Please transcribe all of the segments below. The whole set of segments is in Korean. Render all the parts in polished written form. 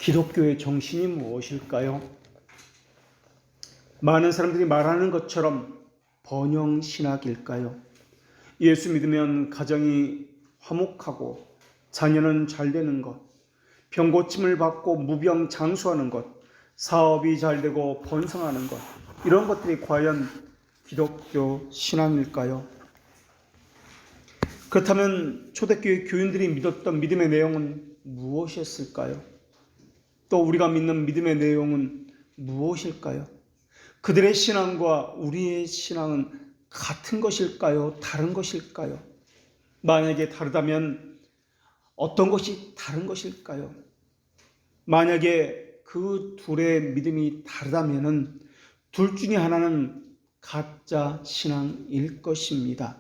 기독교의 정신이 무엇일까요? 많은 사람들이 말하는 것처럼 번영신학일까요? 예수 믿으면 가정이 화목하고 자녀는 잘 되는 것, 병고침을 받고 무병장수하는 것, 사업이 잘 되고 번성하는 것, 이런 것들이 과연 기독교 신앙일까요? 그렇다면 초대교회 교인들이 믿었던 믿음의 내용은 무엇이었을까요? 또 우리가 믿는 믿음의 내용은 무엇일까요? 그들의 신앙과 우리의 신앙은 같은 것일까요? 다른 것일까요? 만약에 다르다면 어떤 것이 다른 것일까요? 만약에 그 둘의 믿음이 다르다면 둘 중에 하나는 가짜 신앙일 것입니다.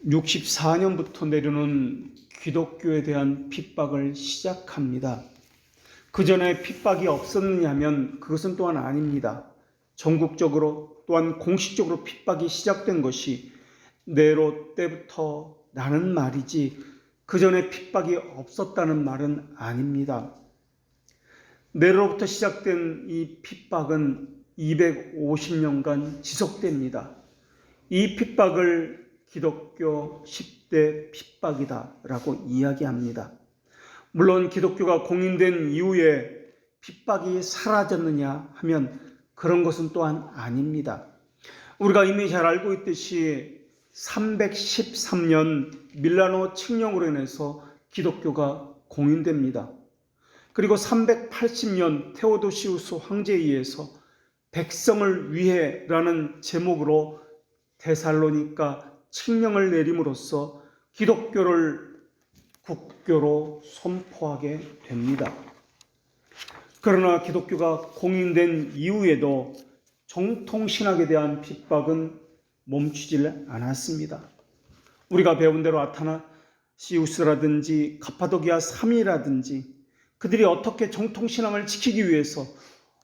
64년부터 내려오는 기독교에 대한 핍박을 시작합니다. 그 전에 핍박이 없었느냐면 그것은 또한 아닙니다. 전국적으로 또한 공식적으로 핍박이 시작된 것이 네로 때부터 라는 말이지 그 전에 핍박이 없었다는 말은 아닙니다. 네로부터 시작된 이 핍박은 250년간 지속됩니다. 이 핍박을 기독교 10대 핍박이다라고 이야기합니다. 물론 기독교가 공인된 이후에 핍박이 사라졌느냐 하면 그런 것은 또한 아닙니다. 우리가 이미 잘 알고 있듯이 313년 밀라노 칙령으로 인해서 기독교가 공인됩니다. 그리고 380년 테오도시우스 황제에 의해서 백성을 위해라는 제목으로 데살로니가 칙령을 내림으로써 기독교를 국교로 선포하게 됩니다. 그러나 기독교가 공인된 이후에도 정통신학에 대한 핍박은 멈추질 않았습니다. 우리가 배운 대로 아타나시우스라든지 가파도기아 3이라든지 그들이 어떻게 정통신앙을 지키기 위해서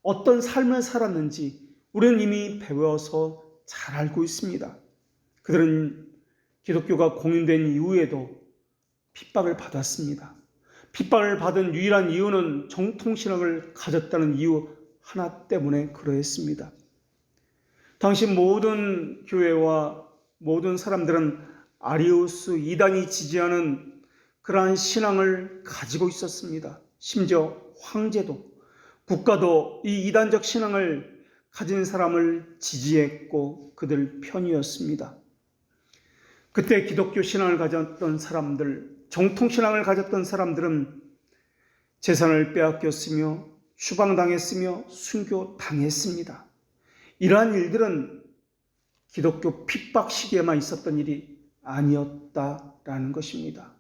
어떤 삶을 살았는지 우리는 이미 배워서 잘 알고 있습니다. 그들은 기독교가 공인된 이후에도 핍박을 받았습니다. 핍박을 받은 유일한 이유는 정통신학을 가졌다는 이유 하나 때문에 그러했습니다. 당시 모든 교회와 모든 사람들은 아리우스 이단이 지지하는 그러한 신앙을 가지고 있었습니다. 심지어 황제도, 국가도 이 이단적 신앙을 가진 사람을 지지했고 그들 편이었습니다. 그때 기독교 신앙을 가졌던 사람들, 정통신앙을 가졌던 사람들은 재산을 빼앗겼으며 추방당했으며 순교당했습니다. 이러한 일들은 기독교 핍박 시기에만 있었던 일이 아니었다라는 것입니다.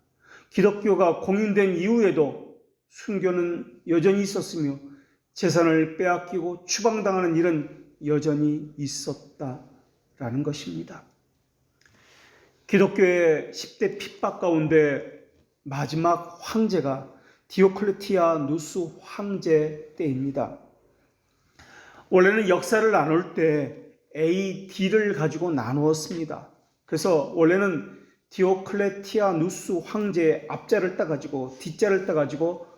기독교가 공인된 이후에도 순교는 여전히 있었으며 재산을 빼앗기고 추방당하는 일은 여전히 있었다라는 것입니다. 기독교의 10대 핍박 가운데 마지막 황제가 디오클레티아누스 황제 때입니다. 원래는 역사를 나눌 때 AD를 가지고 나누었습니다. 그래서 원래는 디오클레티아누스 황제의 앞자를 따가지고 뒷자를 따가지고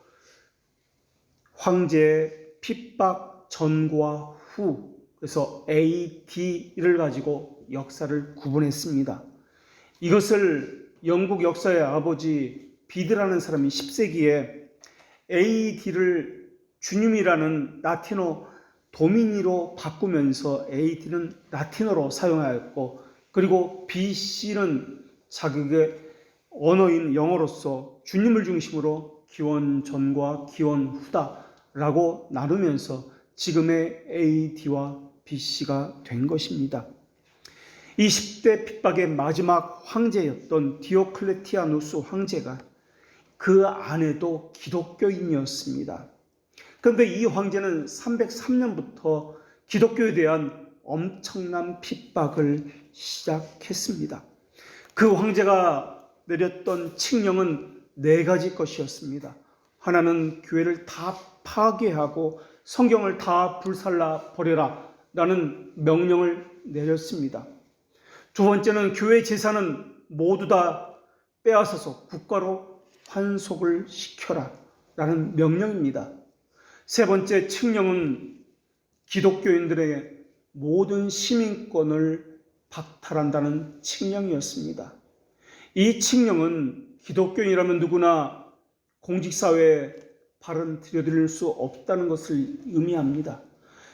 황제의 핍박 전과 후, 그래서 AD를 가지고 역사를 구분했습니다. 이것을 영국 역사의 아버지 비드라는 사람이 10세기에 AD를 주님이라는 라틴어 도미니로 바꾸면서 AD는 라틴어로 사용하였고, 그리고 BC는 자국의 언어인 영어로서 주님을 중심으로 기원 전과 기원 후다라고 나누면서 지금의 AD와 BC가 된 것입니다. 이 10대 핍박의 마지막 황제였던 디오클레티아누스 황제가 그 아내도 기독교인이었습니다. 그런데 이 황제는 303년부터 기독교에 대한 엄청난 핍박을 시작했습니다. 그 황제가 내렸던 칙령은 4가지 것이었습니다. 하나는 교회를 다 파괴하고 성경을 다 불살라 버려라 라는 명령을 내렸습니다. 두 번째는 교회 재산은 모두 다 빼앗아서 국가로 환속을 시켜라 라는 명령입니다. 세 번째 칙령은 기독교인들에게 모든 시민권을 박탈한다는 칙령이었습니다. 이 칙령은 기독교인이라면 누구나 공직사회에 발은 들여드릴 수 없다는 것을 의미합니다.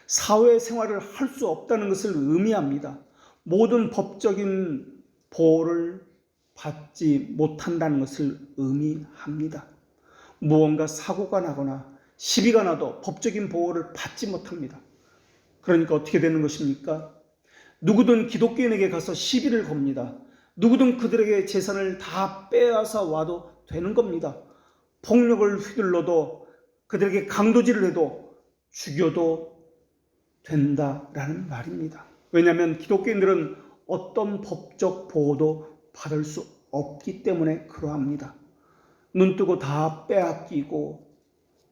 사회생활을 할 수 없다는 것을 의미합니다. 모든 법적인 보호를 받지 못한다는 것을 의미합니다. 무언가 사고가 나거나 시비가 나도 법적인 보호를 받지 못합니다. 그러니까 어떻게 되는 것입니까? 누구든 기독교인에게 가서 시비를 겁니다. 누구든 그들에게 재산을 다 빼앗아 와도 되는 겁니다. 폭력을 휘둘러도 그들에게 강도질을 해도 죽여도 된다라는 말입니다. 왜냐하면 기독교인들은 어떤 법적 보호도 받을 수 없기 때문에 그러합니다. 눈뜨고 다 빼앗기고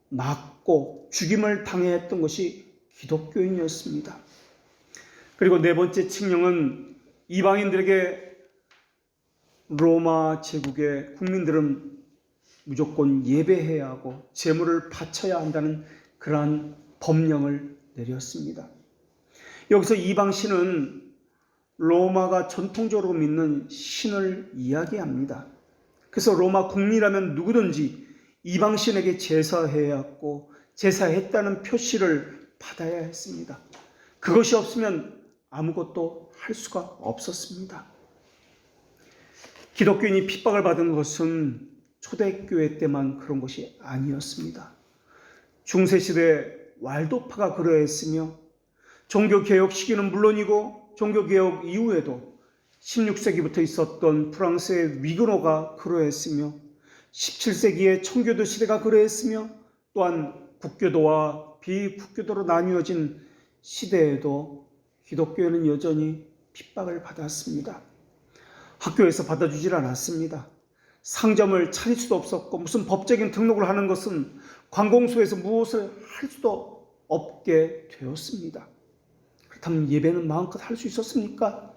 맞고 죽임을 당해야 했던 것이 기독교인이었습니다. 그리고 네 번째 칙령은 이방인들에게 로마 제국의 국민들은 무조건 예배해야 하고 제물을 바쳐야 한다는 그러한 법령을 내렸습니다. 여기서 이방신은 로마가 전통적으로 믿는 신을 이야기합니다. 그래서 로마 국민이라면 누구든지 이방신에게 제사해야 했고 제사했다는 표시를 받아야 했습니다. 그것이 없으면 아무것도 할 수가 없었습니다. 기독교인이 핍박을 받은 것은 초대교회 때만 그런 것이 아니었습니다. 중세시대 왈도파가 그러했으며 종교개혁 시기는 물론이고 종교개혁 이후에도 16세기부터 있었던 프랑스의 위그노가 그러했으며 17세기의 청교도 시대가 그러했으며 또한 국교도와 비국교도로 나뉘어진 시대에도 기독교회는 여전히 핍박을 받았습니다. 학교에서 받아주질 않았습니다. 상점을 차릴 수도 없었고 무슨 법적인 등록을 하는 것은 관공서에서 무엇을 할 수도 없게 되었습니다. 그렇다면 예배는 마음껏 할 수 있었습니까?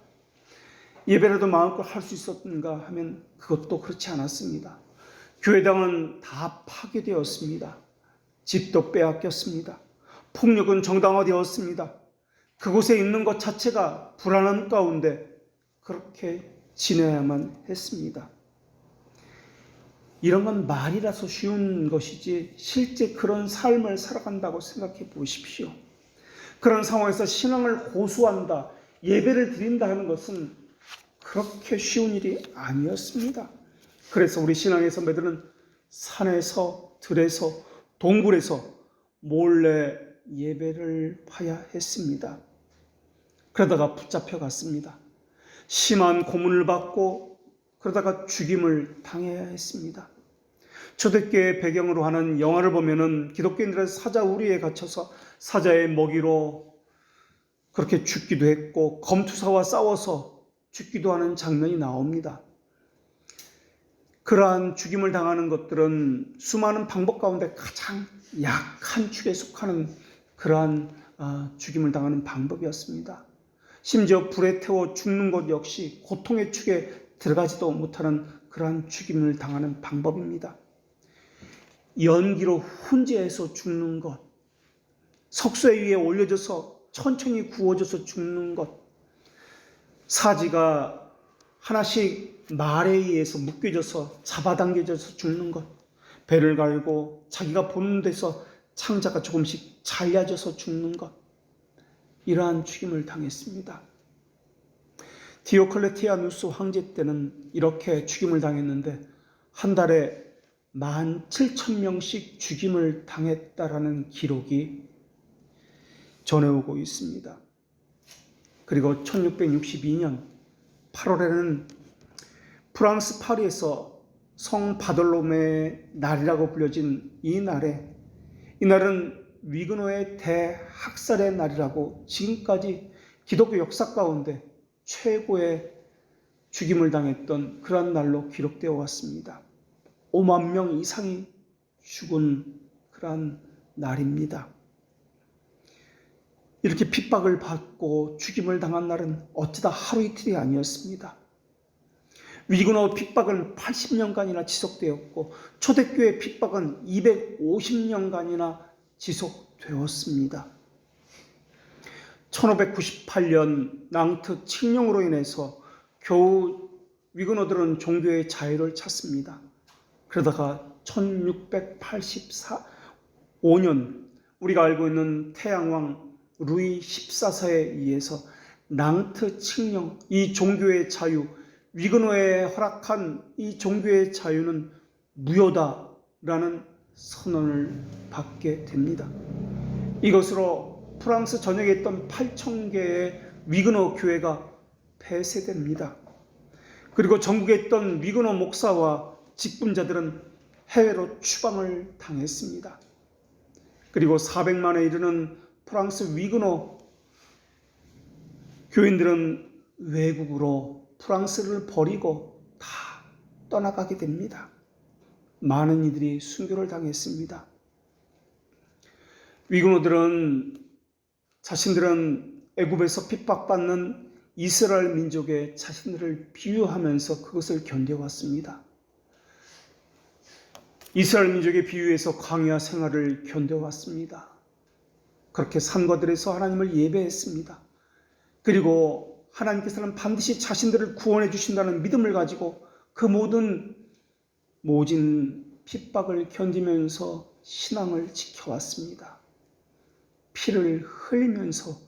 예배라도 마음껏 할 수 있었는가 하면 그것도 그렇지 않았습니다. 교회당은 다 파괴되었습니다. 집도 빼앗겼습니다. 폭력은 정당화되었습니다. 그곳에 있는 것 자체가 불안한 가운데 그렇게 지내야만 했습니다. 이런 건 말이라서 쉬운 것이지 실제 그런 삶을 살아간다고 생각해 보십시오. 그런 상황에서 신앙을 고수한다, 예배를 드린다 하는 것은 그렇게 쉬운 일이 아니었습니다. 그래서 우리 신앙의 선배들은 산에서, 들에서, 동굴에서 몰래 예배를 봐야 했습니다. 그러다가 붙잡혀갔습니다. 심한 고문을 받고 그러다가 죽임을 당해야 했습니다. 초대교회 배경으로 하는 영화를 보면은 기독교인들은 사자 우리에 갇혀서 사자의 먹이로 그렇게 죽기도 했고 검투사와 싸워서 죽기도 하는 장면이 나옵니다. 그러한 죽임을 당하는 것들은 수많은 방법 가운데 가장 약한 축에 속하는 그러한 죽임을 당하는 방법이었습니다. 심지어 불에 태워 죽는 것 역시 고통의 축에 들어가지도 못하는 그러한 죽임을 당하는 방법입니다. 연기로 훈제해서 죽는 것, 석쇠 위에 올려져서 천천히 구워져서 죽는 것, 사지가 하나씩 말에 의해서 묶여져서 잡아당겨져서 죽는 것, 배를 갈고 자기가 보는 데서 창자가 조금씩 잘려져서 죽는 것, 이러한 죽임을 당했습니다. 디오클레티아누스 황제 때는 이렇게 죽임을 당했는데 한 달에 17,000명씩 죽임을 당했다라는 기록이 전해오고 있습니다. 그리고 1662년 8월에는 프랑스 파리에서 성 바돌로메의 날이라고 불려진 이날은 위그노의 대학살의 날이라고 지금까지 기독교 역사 가운데 최고의 죽임을 당했던 그런 날로 기록되어 왔습니다. 5만 명 이상이 죽은 그런 날입니다. 이렇게 핍박을 받고 죽임을 당한 날은 어쩌다 하루 이틀이 아니었습니다. 위근호 핍박은 80년간이나 지속되었고 초대교회 핍박은 250년간이나 지속되었습니다. 1598년 낭트 칙령으로 인해서 겨우 위근호들은 종교의 자유를 찾습니다. 그러다가 1685년 우리가 알고 있는 태양왕 루이 14세에 의해서 낭트 칙령, 이 종교의 자유, 위근호에 허락한 이 종교의 자유는 무효다라는 선언을 받게 됩니다. 이것으로 프랑스 전역에 있던 8,000개의 위근호 교회가 폐쇄됩니다. 그리고 전국에 있던 위근호 목사와 직분자들은 해외로 추방을 당했습니다. 그리고 400만에 이르는 프랑스 위근호 교인들은 외국으로 프랑스를 버리고 다 떠나가게 됩니다. 많은 이들이 순교를 당했습니다. 위근호들은 자신들은 애굽에서 핍박받는 이스라엘 민족의 자신들을 비유하면서 그것을 견뎌왔습니다. 이스라엘 민족의 비유에서 광야 생활을 견뎌왔습니다. 그렇게 산과 들에서 하나님을 예배했습니다. 그리고 하나님께서는 반드시 자신들을 구원해 주신다는 믿음을 가지고 그 모든 모진 핍박을 견디면서 신앙을 지켜왔습니다. 피를 흘리면서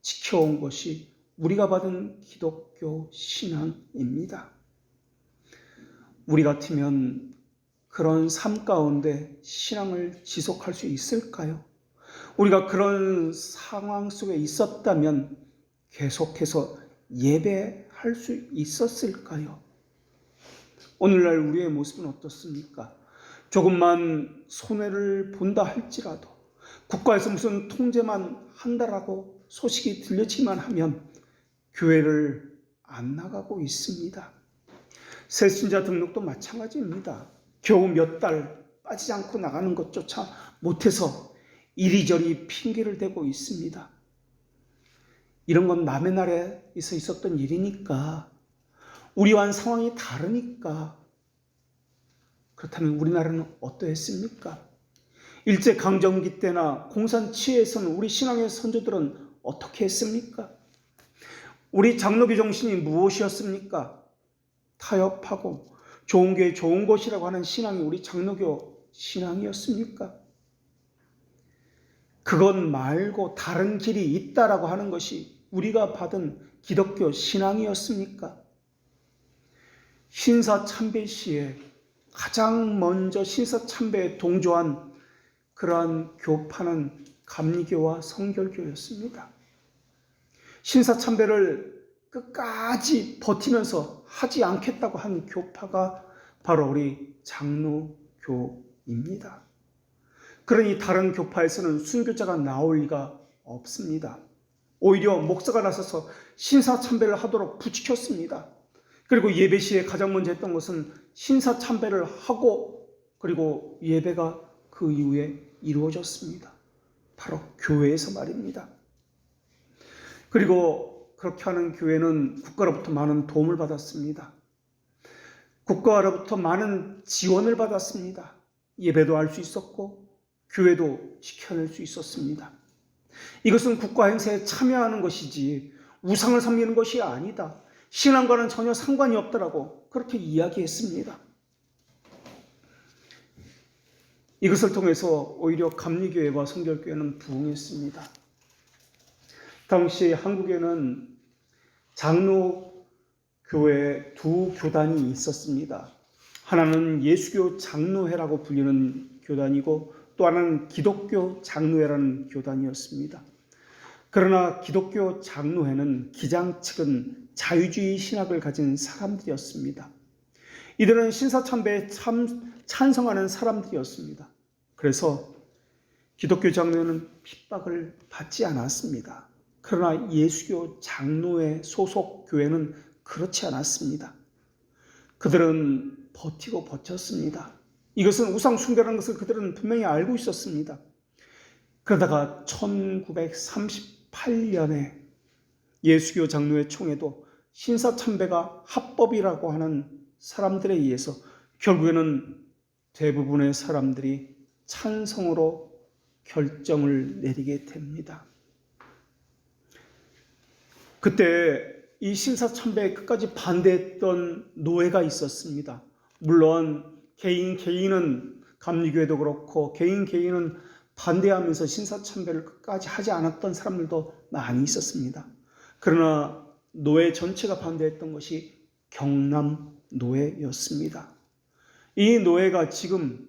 지켜온 것이 우리가 받은 기독교 신앙입니다. 우리 같으면 그런 삶 가운데 신앙을 지속할 수 있을까요? 우리가 그런 상황 속에 있었다면 계속해서 예배할 수 있었을까요? 오늘날 우리의 모습은 어떻습니까? 조금만 손해를 본다 할지라도 국가에서 무슨 통제만 한다라고 소식이 들려지만 하면 교회를 안 나가고 있습니다. 새신자 등록도 마찬가지입니다. 겨우 몇 달 빠지지 않고 나가는 것조차 못해서 이리저리 핑계를 대고 있습니다. 이런 건 남의 나라에서 있었던 일이니까, 우리와는 상황이 다르니까. 그렇다면 우리나라는 어떠했습니까? 일제강점기 때나 공산치에서는 우리 신앙의 선조들은 어떻게 했습니까? 우리 장로교 정신이 무엇이었습니까? 타협하고 좋은 게 좋은 것이라고 하는 신앙이 우리 장로교 신앙이었습니까? 그것 말고 다른 길이 있다라고 하는 것이 우리가 받은 기독교 신앙이었습니까? 신사참배 시에 가장 먼저 신사참배에 동조한 그러한 교파는 감리교와 성결교였습니다. 신사참배를 끝까지 버티면서 하지 않겠다고 한 교파가 바로 우리 장로교입니다. 그러니 다른 교파에서는 순교자가 나올 리가 없습니다. 오히려 목사가 나서서 신사참배를 하도록 부추겼습니다. 그리고 예배 시에 가장 먼저 했던 것은 신사참배를 하고, 그리고 예배가 그 이후에 이루어졌습니다. 바로 교회에서 말입니다. 그리고 그렇게 하는 교회는 국가로부터 많은 도움을 받았습니다. 국가로부터 많은 지원을 받았습니다. 예배도 할 수 있었고 교회도 지켜낼 수 있었습니다. 이것은 국가 행사에 참여하는 것이지 우상을 섬기는 것이 아니다. 신앙과는 전혀 상관이 없다라고 그렇게 이야기했습니다. 이것을 통해서 오히려 감리교회와 성결교회는 부흥했습니다. 당시 한국에는 장로교회 두 교단이 있었습니다. 하나는 예수교 장로회라고 불리는 교단이고 또 하나는 기독교 장로회라는 교단이었습니다. 그러나 기독교 장로회는 기장 측은 자유주의 신학을 가진 사람들이었습니다. 이들은 신사참배에 찬성하는 사람들이었습니다. 그래서 기독교 장로회는 핍박을 받지 않았습니다. 그러나 예수교 장로회 소속 교회는 그렇지 않았습니다. 그들은 버티고 버텼습니다. 이것은 우상 숭배라는 것을 그들은 분명히 알고 있었습니다. 그러다가 1938년에 예수교 장로회 총회도 신사참배가 합법이라고 하는 사람들에 의해서 결국에는 대부분의 사람들이 찬성으로 결정을 내리게 됩니다. 그때 이 신사참배에 끝까지 반대했던 노예가 있었습니다. 물론 개인은 감리교회도 그렇고 개인은 반대하면서 신사참배를 끝까지 하지 않았던 사람들도 많이 있었습니다. 그러나 노예 전체가 반대했던 것이 경남 노예였습니다. 이 노예가 지금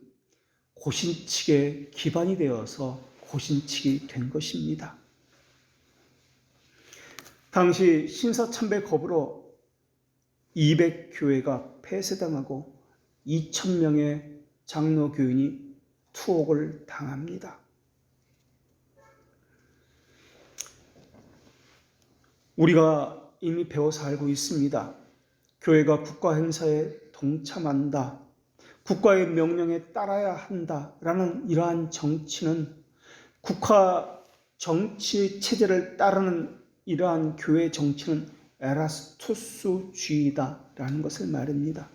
고신칙의 기반이 되어서 고신칙이 된 것입니다. 당시 신사참배 겁으로 200교회가 폐쇄당하고 2,000명의 장로교인이 투옥을 당합니다. 우리가 이미 배워서 알고 있습니다. 교회가 국가 행사에 동참한다, 국가의 명령에 따라야 한다라는 이러한 정치는 국가 정치 체제를 따르는 이러한 교회 정치는 에라스투스주의다라는 것을 말합니다.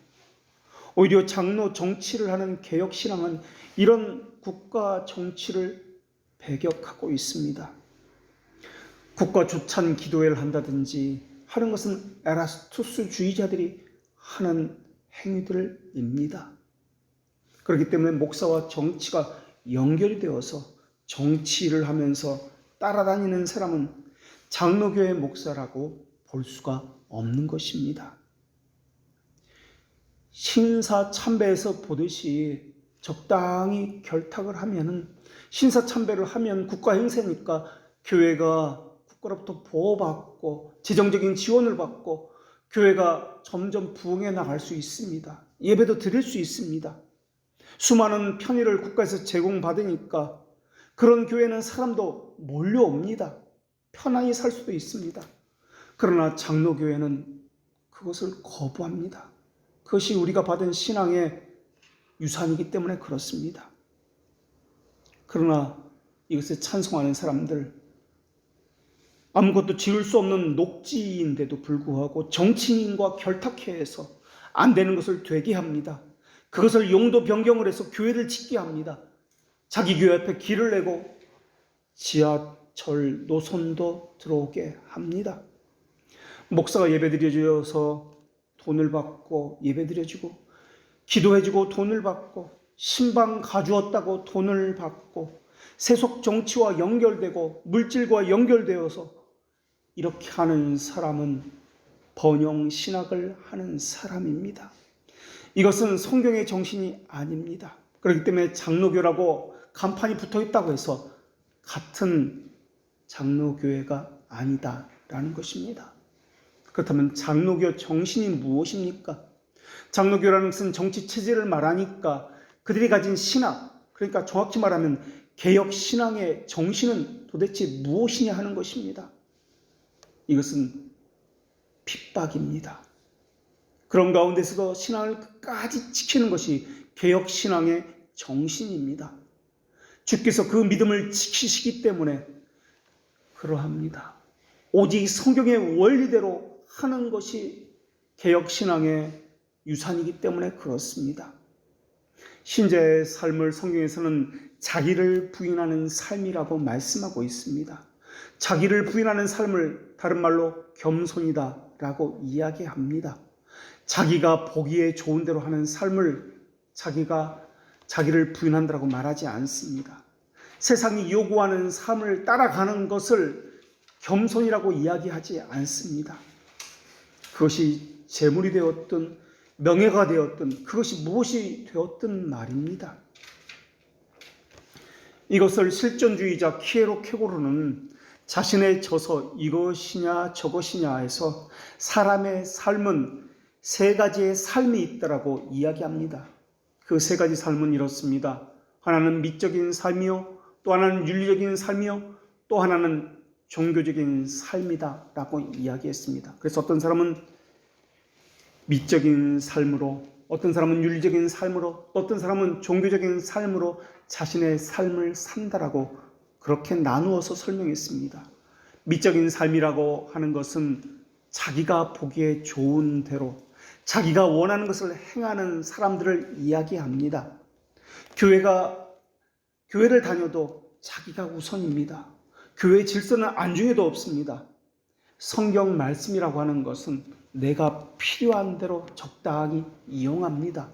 오히려 장로 정치를 하는 개혁신앙은 이런 국가 정치를 배격하고 있습니다. 국가 조찬 기도회를 한다든지 하는 것은 에라스투스주의자들이 하는 행위들입니다. 그렇기 때문에 목사와 정치가 연결이 되어서 정치를 하면서 따라다니는 사람은 장로교회 목사라고 볼 수가 없는 것입니다. 신사참배에서 보듯이 적당히 결탁을 하면은, 신사참배를 하면 국가 행세니까 교회가 국가로부터 보호받고 재정적인 지원을 받고 교회가 점점 부흥해 나갈 수 있습니다. 예배도 드릴 수 있습니다. 수많은 편의를 국가에서 제공받으니까 그런 교회는 사람도 몰려옵니다. 편안히 살 수도 있습니다. 그러나 장로교회는 그것을 거부합니다. 그것이 우리가 받은 신앙의 유산이기 때문에 그렇습니다. 그러나 이것에 찬송하는 사람들, 아무것도 지을 수 없는 녹지인데도 불구하고 정치인과 결탁해 해서 안 되는 것을 되게 합니다. 그것을 용도 변경을 해서 교회를 짓게 합니다. 자기 교회 앞에 길을 내고 지하철 노선도 들어오게 합니다. 목사가 예배드려줘서 돈을 받고 예배드려주고, 기도해주고 돈을 받고, 신방 가주었다고 돈을 받고, 세속 정치와 연결되고 물질과 연결되어서 이렇게 하는 사람은 번영 신학을 하는 사람입니다. 이것은 성경의 정신이 아닙니다. 그렇기 때문에 장로교라고 간판이 붙어 있다고 해서 같은 장로교회가 아니다라는 것입니다. 그렇다면 장로교 정신이 무엇입니까? 장로교라는 것은 정치 체제를 말하니까 그들이 가진 신학, 그러니까 정확히 말하면 개혁 신앙의 정신은 도대체 무엇이냐 하는 것입니다. 이것은 핍박입니다. 그런 가운데서도 신앙을 끝까지 지키는 것이 개혁 신앙의 정신입니다. 주께서 그 믿음을 지키시기 때문에 그러합니다. 오직 성경의 원리대로 하는 것이 개혁 신앙의 유산이기 때문에 그렇습니다. 신자의 삶을 성경에서는 자기를 부인하는 삶이라고 말씀하고 있습니다. 자기를 부인하는 삶을 다른 말로 겸손이다라고 이야기합니다. 자기가 보기에 좋은 대로 하는 삶을 자기를 부인한다고 말하지 않습니다. 세상이 요구하는 삶을 따라가는 것을 겸손이라고 이야기하지 않습니다. 그것이 재물이 되었든 명예가 되었든 그것이 무엇이 되었든 말입니다. 이것을 실존주의자 키에로 케고르는 자신의 저서 이것이냐 저것이냐 해서 사람의 삶은 세 가지의 삶이 있다라고 이야기합니다. 그 세 가지 삶은 이렇습니다. 하나는 미적인 삶이요, 또 하나는 윤리적인 삶이요, 또 하나는 종교적인 삶이다 라고 이야기했습니다. 그래서 어떤 사람은 미적인 삶으로, 어떤 사람은 윤리적인 삶으로, 어떤 사람은 종교적인 삶으로 자신의 삶을 산다라고 그렇게 나누어서 설명했습니다. 미적인 삶이라고 하는 것은 자기가 보기에 좋은 대로, 자기가 원하는 것을 행하는 사람들을 이야기합니다. 교회를 다녀도 자기가 우선입니다. 교회 질서는 안중에도 없습니다. 성경 말씀이라고 하는 것은 내가 필요한 대로 적당히 이용합니다.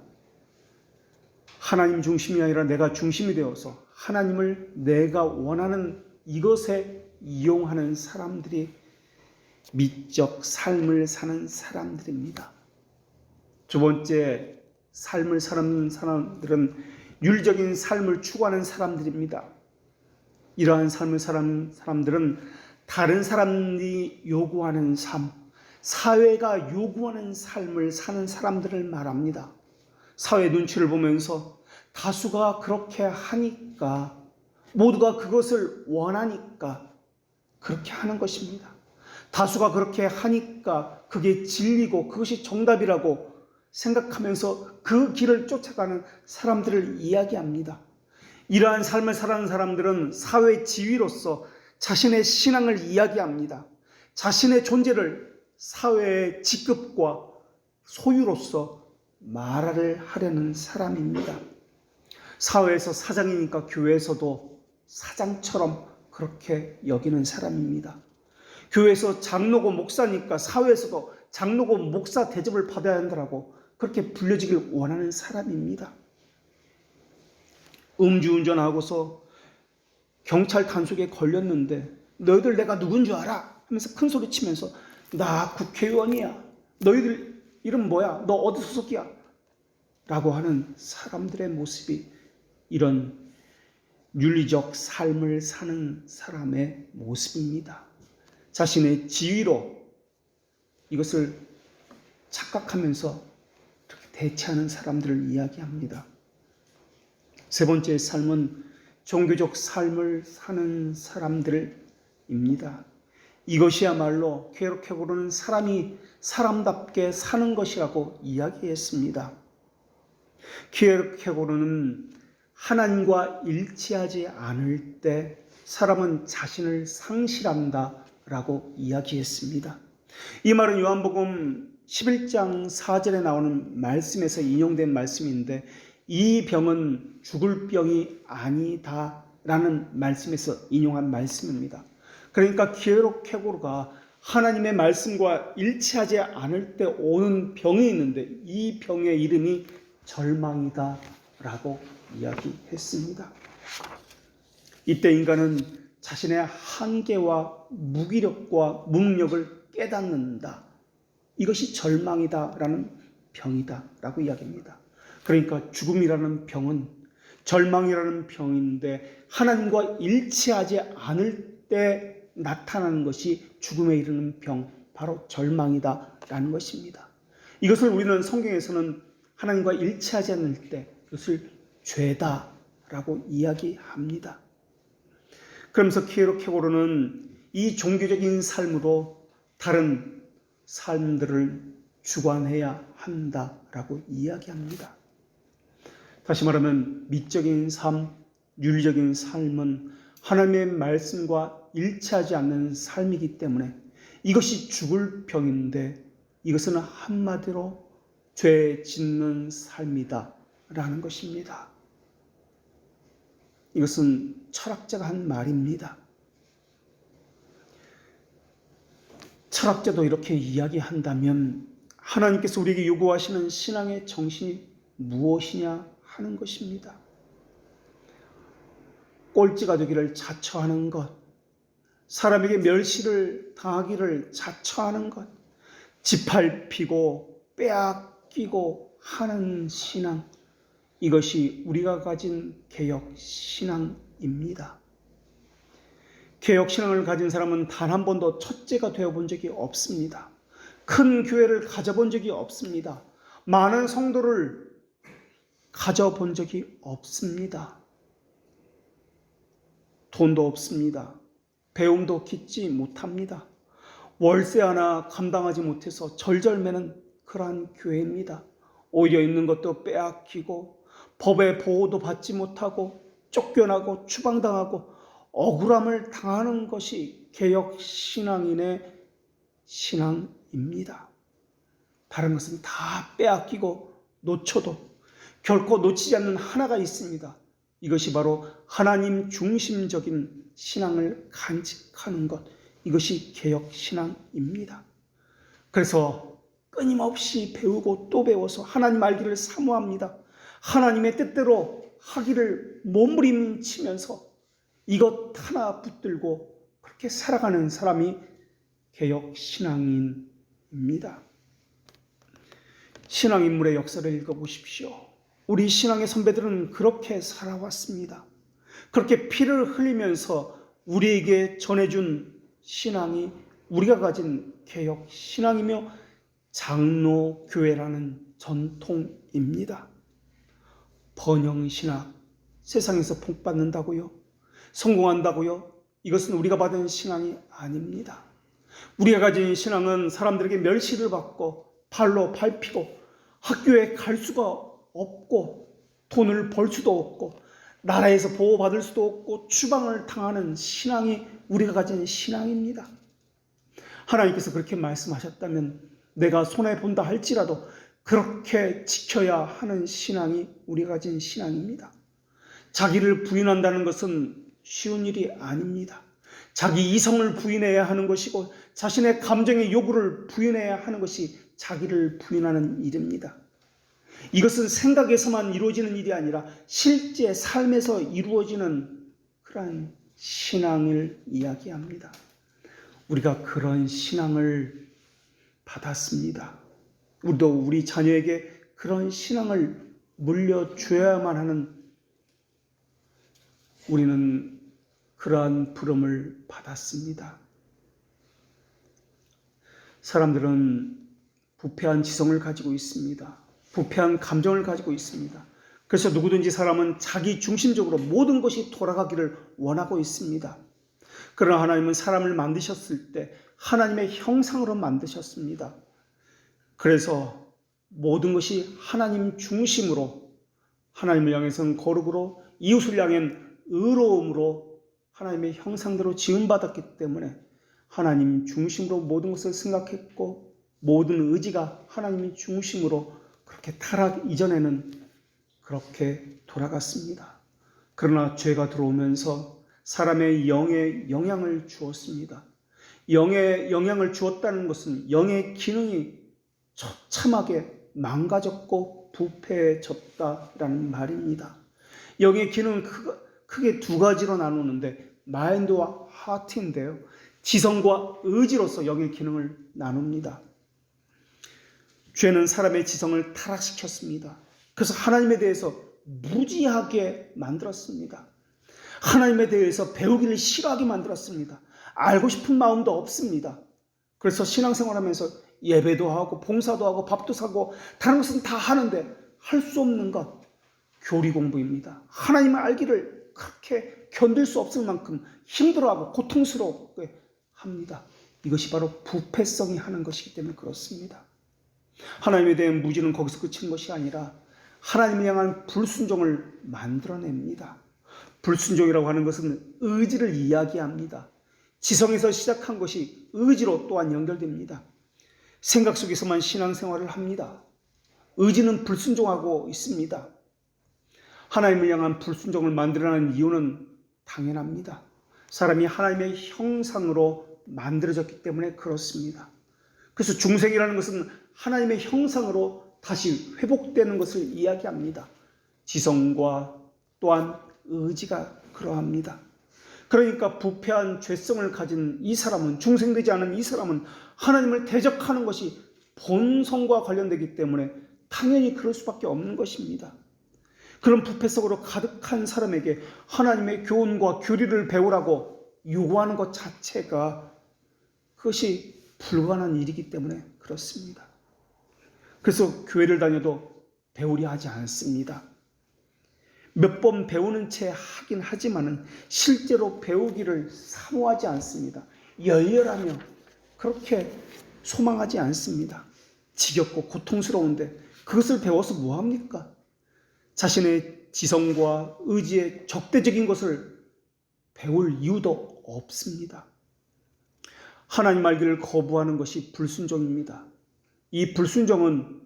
하나님 중심이 아니라 내가 중심이 되어서 하나님을 내가 원하는 이것에 이용하는 사람들이 미적 삶을 사는 사람들입니다. 두 번째, 삶을 사는 사람들은 윤리적인 삶을 추구하는 사람들입니다. 이러한 삶을 사는 사람들은 다른 사람이 요구하는 삶, 사회가 요구하는 삶을 사는 사람들을 말합니다. 사회 눈치를 보면서 다수가 그렇게 하니까, 모두가 그것을 원하니까 그렇게 하는 것입니다. 다수가 그렇게 하니까 그게 진리고 그것이 정답이라고 생각하면서 그 길을 쫓아가는 사람들을 이야기합니다. 이러한 삶을 살아가는 사람들은 사회 지위로서 자신의 신앙을 이야기합니다. 자신의 존재를 사회의 직급과 소유로서 말을 하려는 사람입니다. 사회에서 사장이니까 교회에서도 사장처럼 그렇게 여기는 사람입니다. 교회에서 장로고 목사니까 사회에서도 장로고 목사 대접을 받아야 한다고 그렇게 불려지길 원하는 사람입니다. 음주운전하고서 경찰 단속에 걸렸는데 너희들 내가 누군 줄 알아? 하면서 큰 소리 치면서 나 국회의원이야. 너희들 이름 뭐야? 너 어디 소속이야? 라고 하는 사람들의 모습이 이런 윤리적 삶을 사는 사람의 모습입니다. 자신의 지위로 이것을 착각하면서 대체하는 사람들을 이야기합니다. 세 번째 삶은 종교적 삶을 사는 사람들입니다. 이것이야말로 쾌락해고로는 사람이 사람답게 사는 것이라고 이야기했습니다. 쾌락해고로는 하나님과 일치하지 않을 때 사람은 자신을 상실한다 라고 이야기했습니다. 이 말은 요한복음 11장 4절에 나오는 말씀에서 인용된 말씀인데 이 병은 죽을 병이 아니다 라는 말씀에서 인용한 말씀입니다. 그러니까 쾌락해고로가 하나님의 말씀과 일치하지 않을 때 오는 병이 있는데 이 병의 이름이 절망이다 라고 이야기했습니다. 이때 인간은 자신의 한계와 무기력과 무능력을 깨닫는다. 이것이 절망이다 라는 병이다 라고 이야기합니다. 그러니까 죽음이라는 병은 절망이라는 병인데 하나님과 일치하지 않을 때 나타나는 것이 죽음에 이르는 병, 바로 절망이다 라는 것입니다. 이것을 우리는 성경에서는 하나님과 일치하지 않을 때 이것을 죄다 라고 이야기합니다. 그러면서 쾌락해고로는 이 종교적인 삶으로 다른 삶들을 주관해야 한다라고 이야기합니다. 다시 말하면 미적인 삶, 윤리적인 삶은 하나님의 말씀과 일치하지 않는 삶이기 때문에 이것이 죽을 병인데 이것은 한마디로 죄 짓는 삶이다 라는 것입니다. 이것은 철학자가 한 말입니다. 철학자도 이렇게 이야기한다면 하나님께서 우리에게 요구하시는 신앙의 정신이 무엇이냐 하는 것입니다. 꼴찌가 되기를 자처하는 것, 사람에게 멸시를 당하기를 자처하는 것, 짓밟히고 빼앗기고 하는 신앙, 이것이 우리가 가진 개혁신앙입니다. 개혁신앙을 가진 사람은 단 한 번도 첫째가 되어본 적이 없습니다. 큰 교회를 가져본 적이 없습니다. 많은 성도를 가져본 적이 없습니다. 돈도 없습니다. 배움도 깊지 못합니다. 월세 하나 감당하지 못해서 절절매는 그러한 교회입니다. 오히려 있는 것도 빼앗기고 법의 보호도 받지 못하고 쫓겨나고 추방당하고 억울함을 당하는 것이 개혁신앙인의 신앙입니다. 다른 것은 다 빼앗기고 놓쳐도 결코 놓치지 않는 하나가 있습니다. 이것이 바로 하나님 중심적인 신앙을 간직하는 것, 이것이 개혁신앙입니다. 그래서 끊임없이 배우고 또 배워서 하나님 알기를 사모합니다. 하나님의 뜻대로 하기를 몸부림치면서 이것 하나 붙들고 그렇게 살아가는 사람이 개혁신앙인입니다. 신앙인물의 역사를 읽어보십시오. 우리 신앙의 선배들은 그렇게 살아왔습니다. 그렇게 피를 흘리면서 우리에게 전해준 신앙이 우리가 가진 개혁신앙이며 장로교회라는 전통입니다. 번영신학, 세상에서 복받는다고요? 성공한다고요? 이것은 우리가 받은 신앙이 아닙니다. 우리가 가진 신앙은 사람들에게 멸시를 받고 발로 밟히고 학교에 갈 수가 없고 돈을 벌 수도 없고 나라에서 보호받을 수도 없고 추방을 당하는 신앙이 우리가 가진 신앙입니다. 하나님께서 그렇게 말씀하셨다면 내가 손해본다 할지라도 그렇게 지켜야 하는 신앙이 우리가 가진 신앙입니다. 자기를 부인한다는 것은 쉬운 일이 아닙니다. 자기 이성을 부인해야 하는 것이고 자신의 감정의 요구를 부인해야 하는 것이 자기를 부인하는 일입니다. 이것은 생각에서만 이루어지는 일이 아니라 실제 삶에서 이루어지는 그러한 신앙을 이야기합니다. 우리가 그런 신앙을 받았습니다. 우리도 우리 자녀에게 그런 신앙을 물려줘야만 하는 우리는 그러한 부름을 받았습니다. 사람들은 부패한 지성을 가지고 있습니다. 부패한 감정을 가지고 있습니다. 그래서 누구든지 사람은 자기 중심적으로 모든 것이 돌아가기를 원하고 있습니다. 그러나 하나님은 사람을 만드셨을 때 하나님의 형상으로 만드셨습니다. 그래서 모든 것이 하나님 중심으로, 하나님을 향해서는 거룩으로, 이웃을 향한 의로움으로 하나님의 형상대로 지음받았기 때문에 하나님 중심으로 모든 것을 생각했고 모든 의지가 하나님의 중심으로 그렇게 타락 이전에는 그렇게 돌아갔습니다. 그러나 죄가 들어오면서 사람의 영에 영향을 주었습니다. 영에 영향을 주었다는 것은 영의 기능이 처참하게 망가졌고 부패해졌다라는 말입니다. 영의 기능은 크게 두 가지로 나누는데 마인드와 하트인데요. 지성과 의지로서 영의 기능을 나눕니다. 죄는 사람의 지성을 타락시켰습니다. 그래서 하나님에 대해서 무지하게 만들었습니다. 하나님에 대해서 배우기를 싫어하게 만들었습니다. 알고 싶은 마음도 없습니다. 그래서 신앙생활하면서 예배도 하고 봉사도 하고 밥도 사고 다른 것은 다 하는데 할 수 없는 것, 교리 공부입니다. 하나님을 알기를 그렇게 견딜 수 없을 만큼 힘들어하고 고통스럽게 합니다. 이것이 바로 부패성이 하는 것이기 때문에 그렇습니다. 하나님에 대한 무지는 거기서 그치는 것이 아니라 하나님을 향한 불순종을 만들어냅니다. 불순종이라고 하는 것은 의지를 이야기합니다. 지성에서 시작한 것이 의지로 또한 연결됩니다. 생각 속에서만 신앙생활을 합니다. 의지는 불순종하고 있습니다. 하나님을 향한 불순종을 만들어내는 이유는 당연합니다. 사람이 하나님의 형상으로 만들어졌기 때문에 그렇습니다. 그래서 중생이라는 것은 하나님의 형상으로 다시 회복되는 것을 이야기합니다. 지성과 또한 의지가 그러합니다. 그러니까 부패한 죄성을 가진 이 사람은, 중생되지 않은 이 사람은 하나님을 대적하는 것이 본성과 관련되기 때문에 당연히 그럴 수밖에 없는 것입니다. 그런 부패성으로 가득한 사람에게 하나님의 교훈과 교리를 배우라고 요구하는 것 자체가 그것이 불가능한 일이기 때문에 그렇습니다. 그래서 교회를 다녀도 배우려 하지 않습니다. 몇 번 배우는 채 하긴 하지만은 실제로 배우기를 사모하지 않습니다. 열렬하며 그렇게 소망하지 않습니다. 지겹고 고통스러운데 그것을 배워서 뭐합니까? 자신의 지성과 의지의 적대적인 것을 배울 이유도 없습니다. 하나님 알기를 거부하는 것이 불순종입니다. 이 불순종은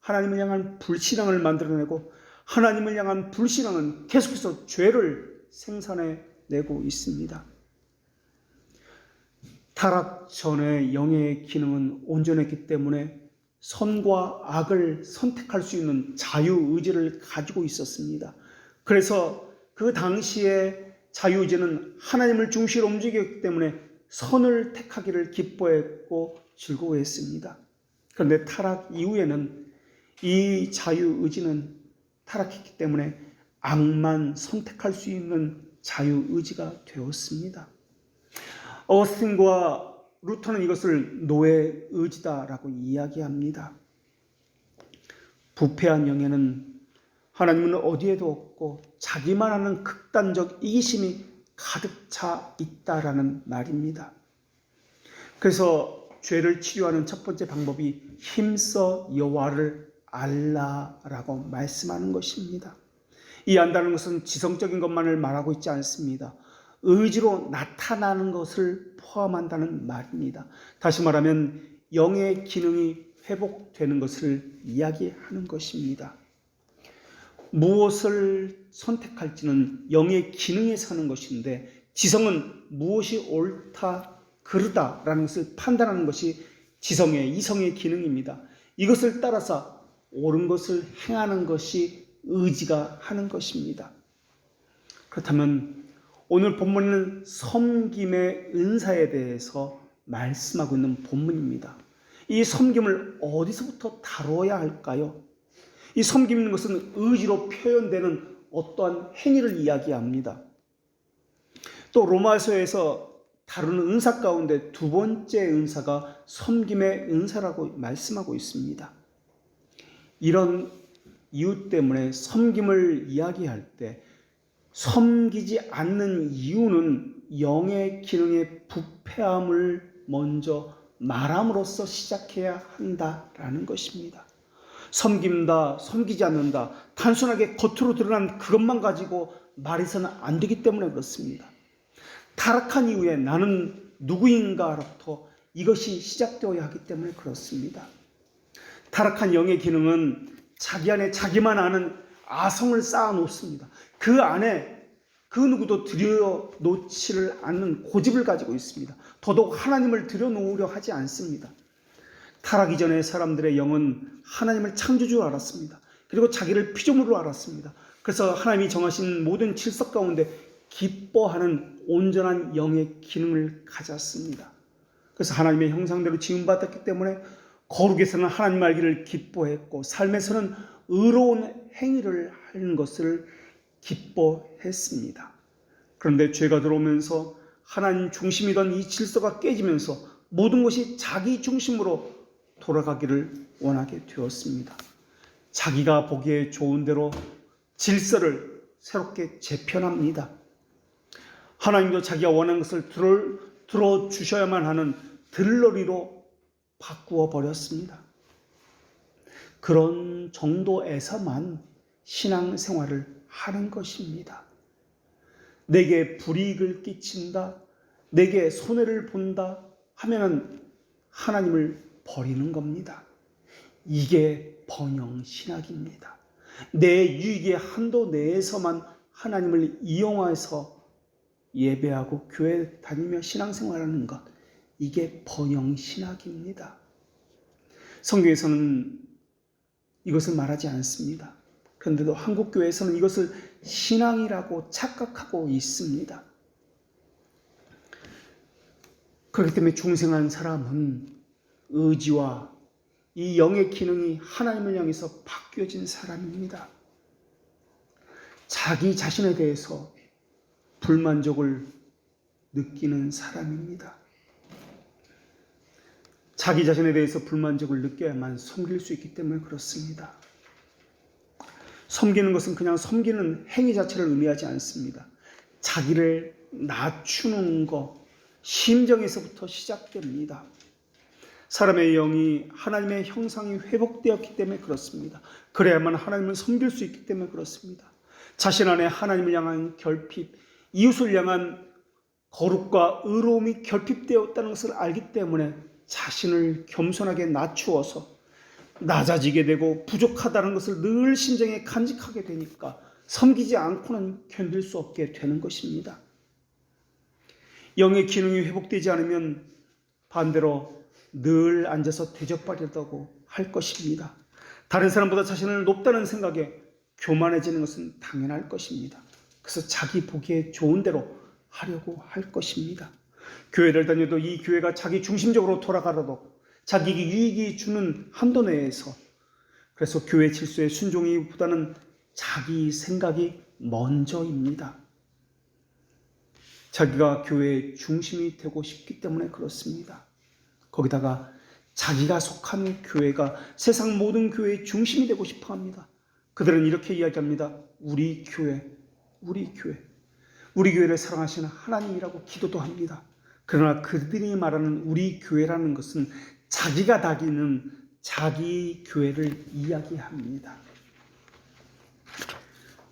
하나님을 향한 불신앙을 만들어내고 하나님을 향한 불신앙은 계속해서 죄를 생산해내고 있습니다. 타락 전에 영의 기능은 온전했기 때문에 선과 악을 선택할 수 있는 자유의지를 가지고 있었습니다. 그래서 그 당시에 자유의지는 하나님을 중시로 움직였기 때문에 선을 택하기를 기뻐했고 즐거워했습니다. 그런데 타락 이후에는 이 자유의지는 타락했기 때문에 악만 선택할 수 있는 자유의지가 되었습니다. 어거스틴과 루터는 이것을 노예의지다라고 이야기합니다. 부패한 영에는 하나님은 어디에도 없고 자기만 하는 극단적 이기심이 가득 차 있다라는 말입니다. 그래서 죄를 치료하는 첫 번째 방법이 힘써 여호와를 알라라고 말씀하는 것입니다. 이 안다는 것은 지성적인 것만을 말하고 있지 않습니다. 의지로 나타나는 것을 포함한다는 말입니다. 다시 말하면 영의 기능이 회복되는 것을 이야기하는 것입니다. 무엇을 선택할지는 영의 기능에 사는 것인데 지성은 무엇이 옳다, 그르다라는 것을 판단하는 것이 지성의, 이성의 기능입니다. 이것을 따라서 옳은 것을 행하는 것이 의지가 하는 것입니다. 그렇다면 오늘 본문은 섬김의 은사에 대해서 말씀하고 있는 본문입니다. 이 섬김을 어디서부터 다뤄야 할까요? 이 섬기는 것은 의지로 표현되는 어떠한 행위를 이야기합니다. 또 로마서에서 다루는 은사 가운데 두 번째 은사가 섬김의 은사라고 말씀하고 있습니다. 이런 이유 때문에 섬김을 이야기할 때 섬기지 않는 이유는 영의 기능의 부패함을 먼저 말함으로써 시작해야 한다라는 것입니다. 섬긴다, 섬기지 않는다, 단순하게 겉으로 드러난 그것만 가지고 말해서는 안 되기 때문에 그렇습니다. 타락한 이후에 나는 누구인가로부터 이것이 시작되어야 하기 때문에 그렇습니다. 타락한 영의 기능은 자기 안에 자기만 아는 아성을 쌓아 놓습니다. 그 안에 그 누구도 들여놓지를 않는 고집을 가지고 있습니다. 더더욱 하나님을 들여놓으려 하지 않습니다. 타락 이전의 사람들의 영은 하나님을 창조주로 알았습니다. 그리고 자기를 피조물로 알았습니다. 그래서 하나님이 정하신 모든 질서 가운데 기뻐하는 온전한 영의 기능을 가졌습니다. 그래서 하나님의 형상대로 지음받았기 때문에 거룩에서는 하나님 알기를 기뻐했고 삶에서는 의로운 행위를 하는 것을 기뻐했습니다. 그런데 죄가 들어오면서 하나님 중심이던 이 질서가 깨지면서 모든 것이 자기 중심으로 돌아가기를 원하게 되었습니다. 자기가 보기에 좋은 대로 질서를 새롭게 재편합니다. 하나님도 자기가 원하는 것을 들어주셔야만 하는 들러리로 바꾸어 버렸습니다. 그런 정도에서만 신앙생활을 하는 것입니다. 내게 불이익을 끼친다, 내게 손해를 본다 하면은 하나님을 버리는 겁니다. 이게 번영신학입니다. 내 유익의 한도 내에서만 하나님을 이용해서 예배하고 교회 다니며 신앙생활하는 것, 이게 번영신학입니다. 성경에서는 이것을 말하지 않습니다. 그런데도 한국교회에서는 이것을 신앙이라고 착각하고 있습니다. 그렇기 때문에 중생한 사람은 의지와 이 영의 기능이 하나님을 향해서 바뀌어진 사람입니다. 자기 자신에 대해서 불만족을 느끼는 사람입니다. 자기 자신에 대해서 불만족을 느껴야만 섬길 수 있기 때문에 그렇습니다. 섬기는 것은 그냥 섬기는 행위 자체를 의미하지 않습니다. 자기를 낮추는 것, 심정에서부터 시작됩니다. 사람의 영이 하나님의 형상이 회복되었기 때문에 그렇습니다. 그래야만 하나님을 섬길 수 있기 때문에 그렇습니다. 자신 안에 하나님을 향한 결핍, 이웃을 향한 거룩과 의로움이 결핍되었다는 것을 알기 때문에 자신을 겸손하게 낮추어서 낮아지게 되고 부족하다는 것을 늘 심정에 간직하게 되니까 섬기지 않고는 견딜 수 없게 되는 것입니다. 영의 기능이 회복되지 않으면 반대로 늘 앉아서 대적하려고 할 것입니다. 다른 사람보다 자신을 높다는 생각에 교만해지는 것은 당연할 것입니다. 그래서 자기 보기에 좋은 대로 하려고 할 것입니다. 교회를 다녀도 이 교회가 자기 중심적으로 돌아가라도 자기에게 유익이 주는 한도 내에서, 그래서 교회 질서에 순종이보다는 자기 생각이 먼저입니다. 자기가 교회의 중심이 되고 싶기 때문에 그렇습니다. 거기다가 자기가 속한 교회가 세상 모든 교회의 중심이 되고 싶어 합니다. 그들은 이렇게 이야기합니다. 우리 교회를 사랑하시는 하나님이라고 기도도 합니다. 그러나 그들이 말하는 우리 교회라는 것은 자기가 다니는 자기 교회를 이야기합니다.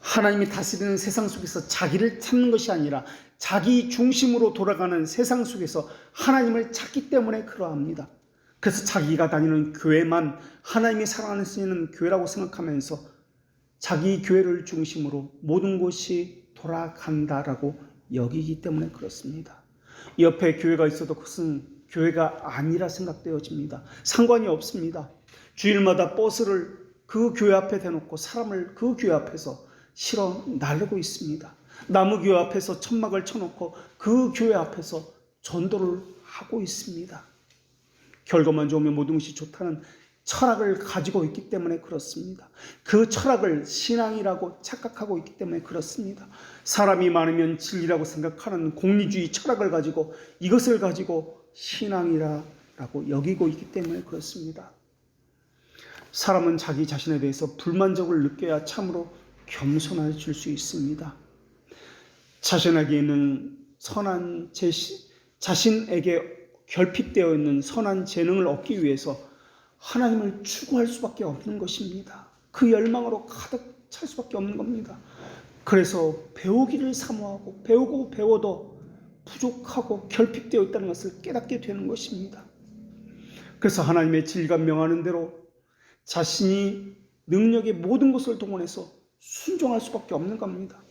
하나님이 다스리는 세상 속에서 자기를 찾는 것이 아니라 자기 중심으로 돌아가는 세상 속에서 하나님을 찾기 때문에 그러합니다. 그래서 자기가 다니는 교회만 하나님이 사랑하시는 교회라고 생각하면서 자기 교회를 중심으로 모든 것이 돌아간다라고 여기기 때문에 그렇습니다. 옆에 교회가 있어도 그것은 교회가 아니라 생각되어집니다. 상관이 없습니다. 주일마다 버스를 그 교회 앞에 대놓고 사람을 그 교회 앞에서 실어 나르고 있습니다. 나무 교회 앞에서 천막을 쳐놓고 그 교회 앞에서 전도를 하고 있습니다. 결과만 좋으면 모든 것이 좋다는 철학을 가지고 있기 때문에 그렇습니다. 그 철학을 신앙이라고 착각하고 있기 때문에 그렇습니다. 사람이 많으면 진리라고 생각하는 공리주의 철학을 가지고 이것을 가지고 신앙이라고 여기고 있기 때문에 그렇습니다. 사람은 자기 자신에 대해서 불만족을 느껴야 참으로 겸손해질 수 있습니다. 자신에게 있는 자신에게 결핍되어 있는 선한 재능을 얻기 위해서 하나님을 추구할 수밖에 없는 것입니다. 그 열망으로 가득 찰 수밖에 없는 겁니다. 그래서 배우기를 사모하고 배우고 배워도 부족하고 결핍되어 있다는 것을 깨닫게 되는 것입니다. 그래서 하나님의 진리가 명하는 대로 자신이 능력의 모든 것을 동원해서 순종할 수밖에 없는 겁니다.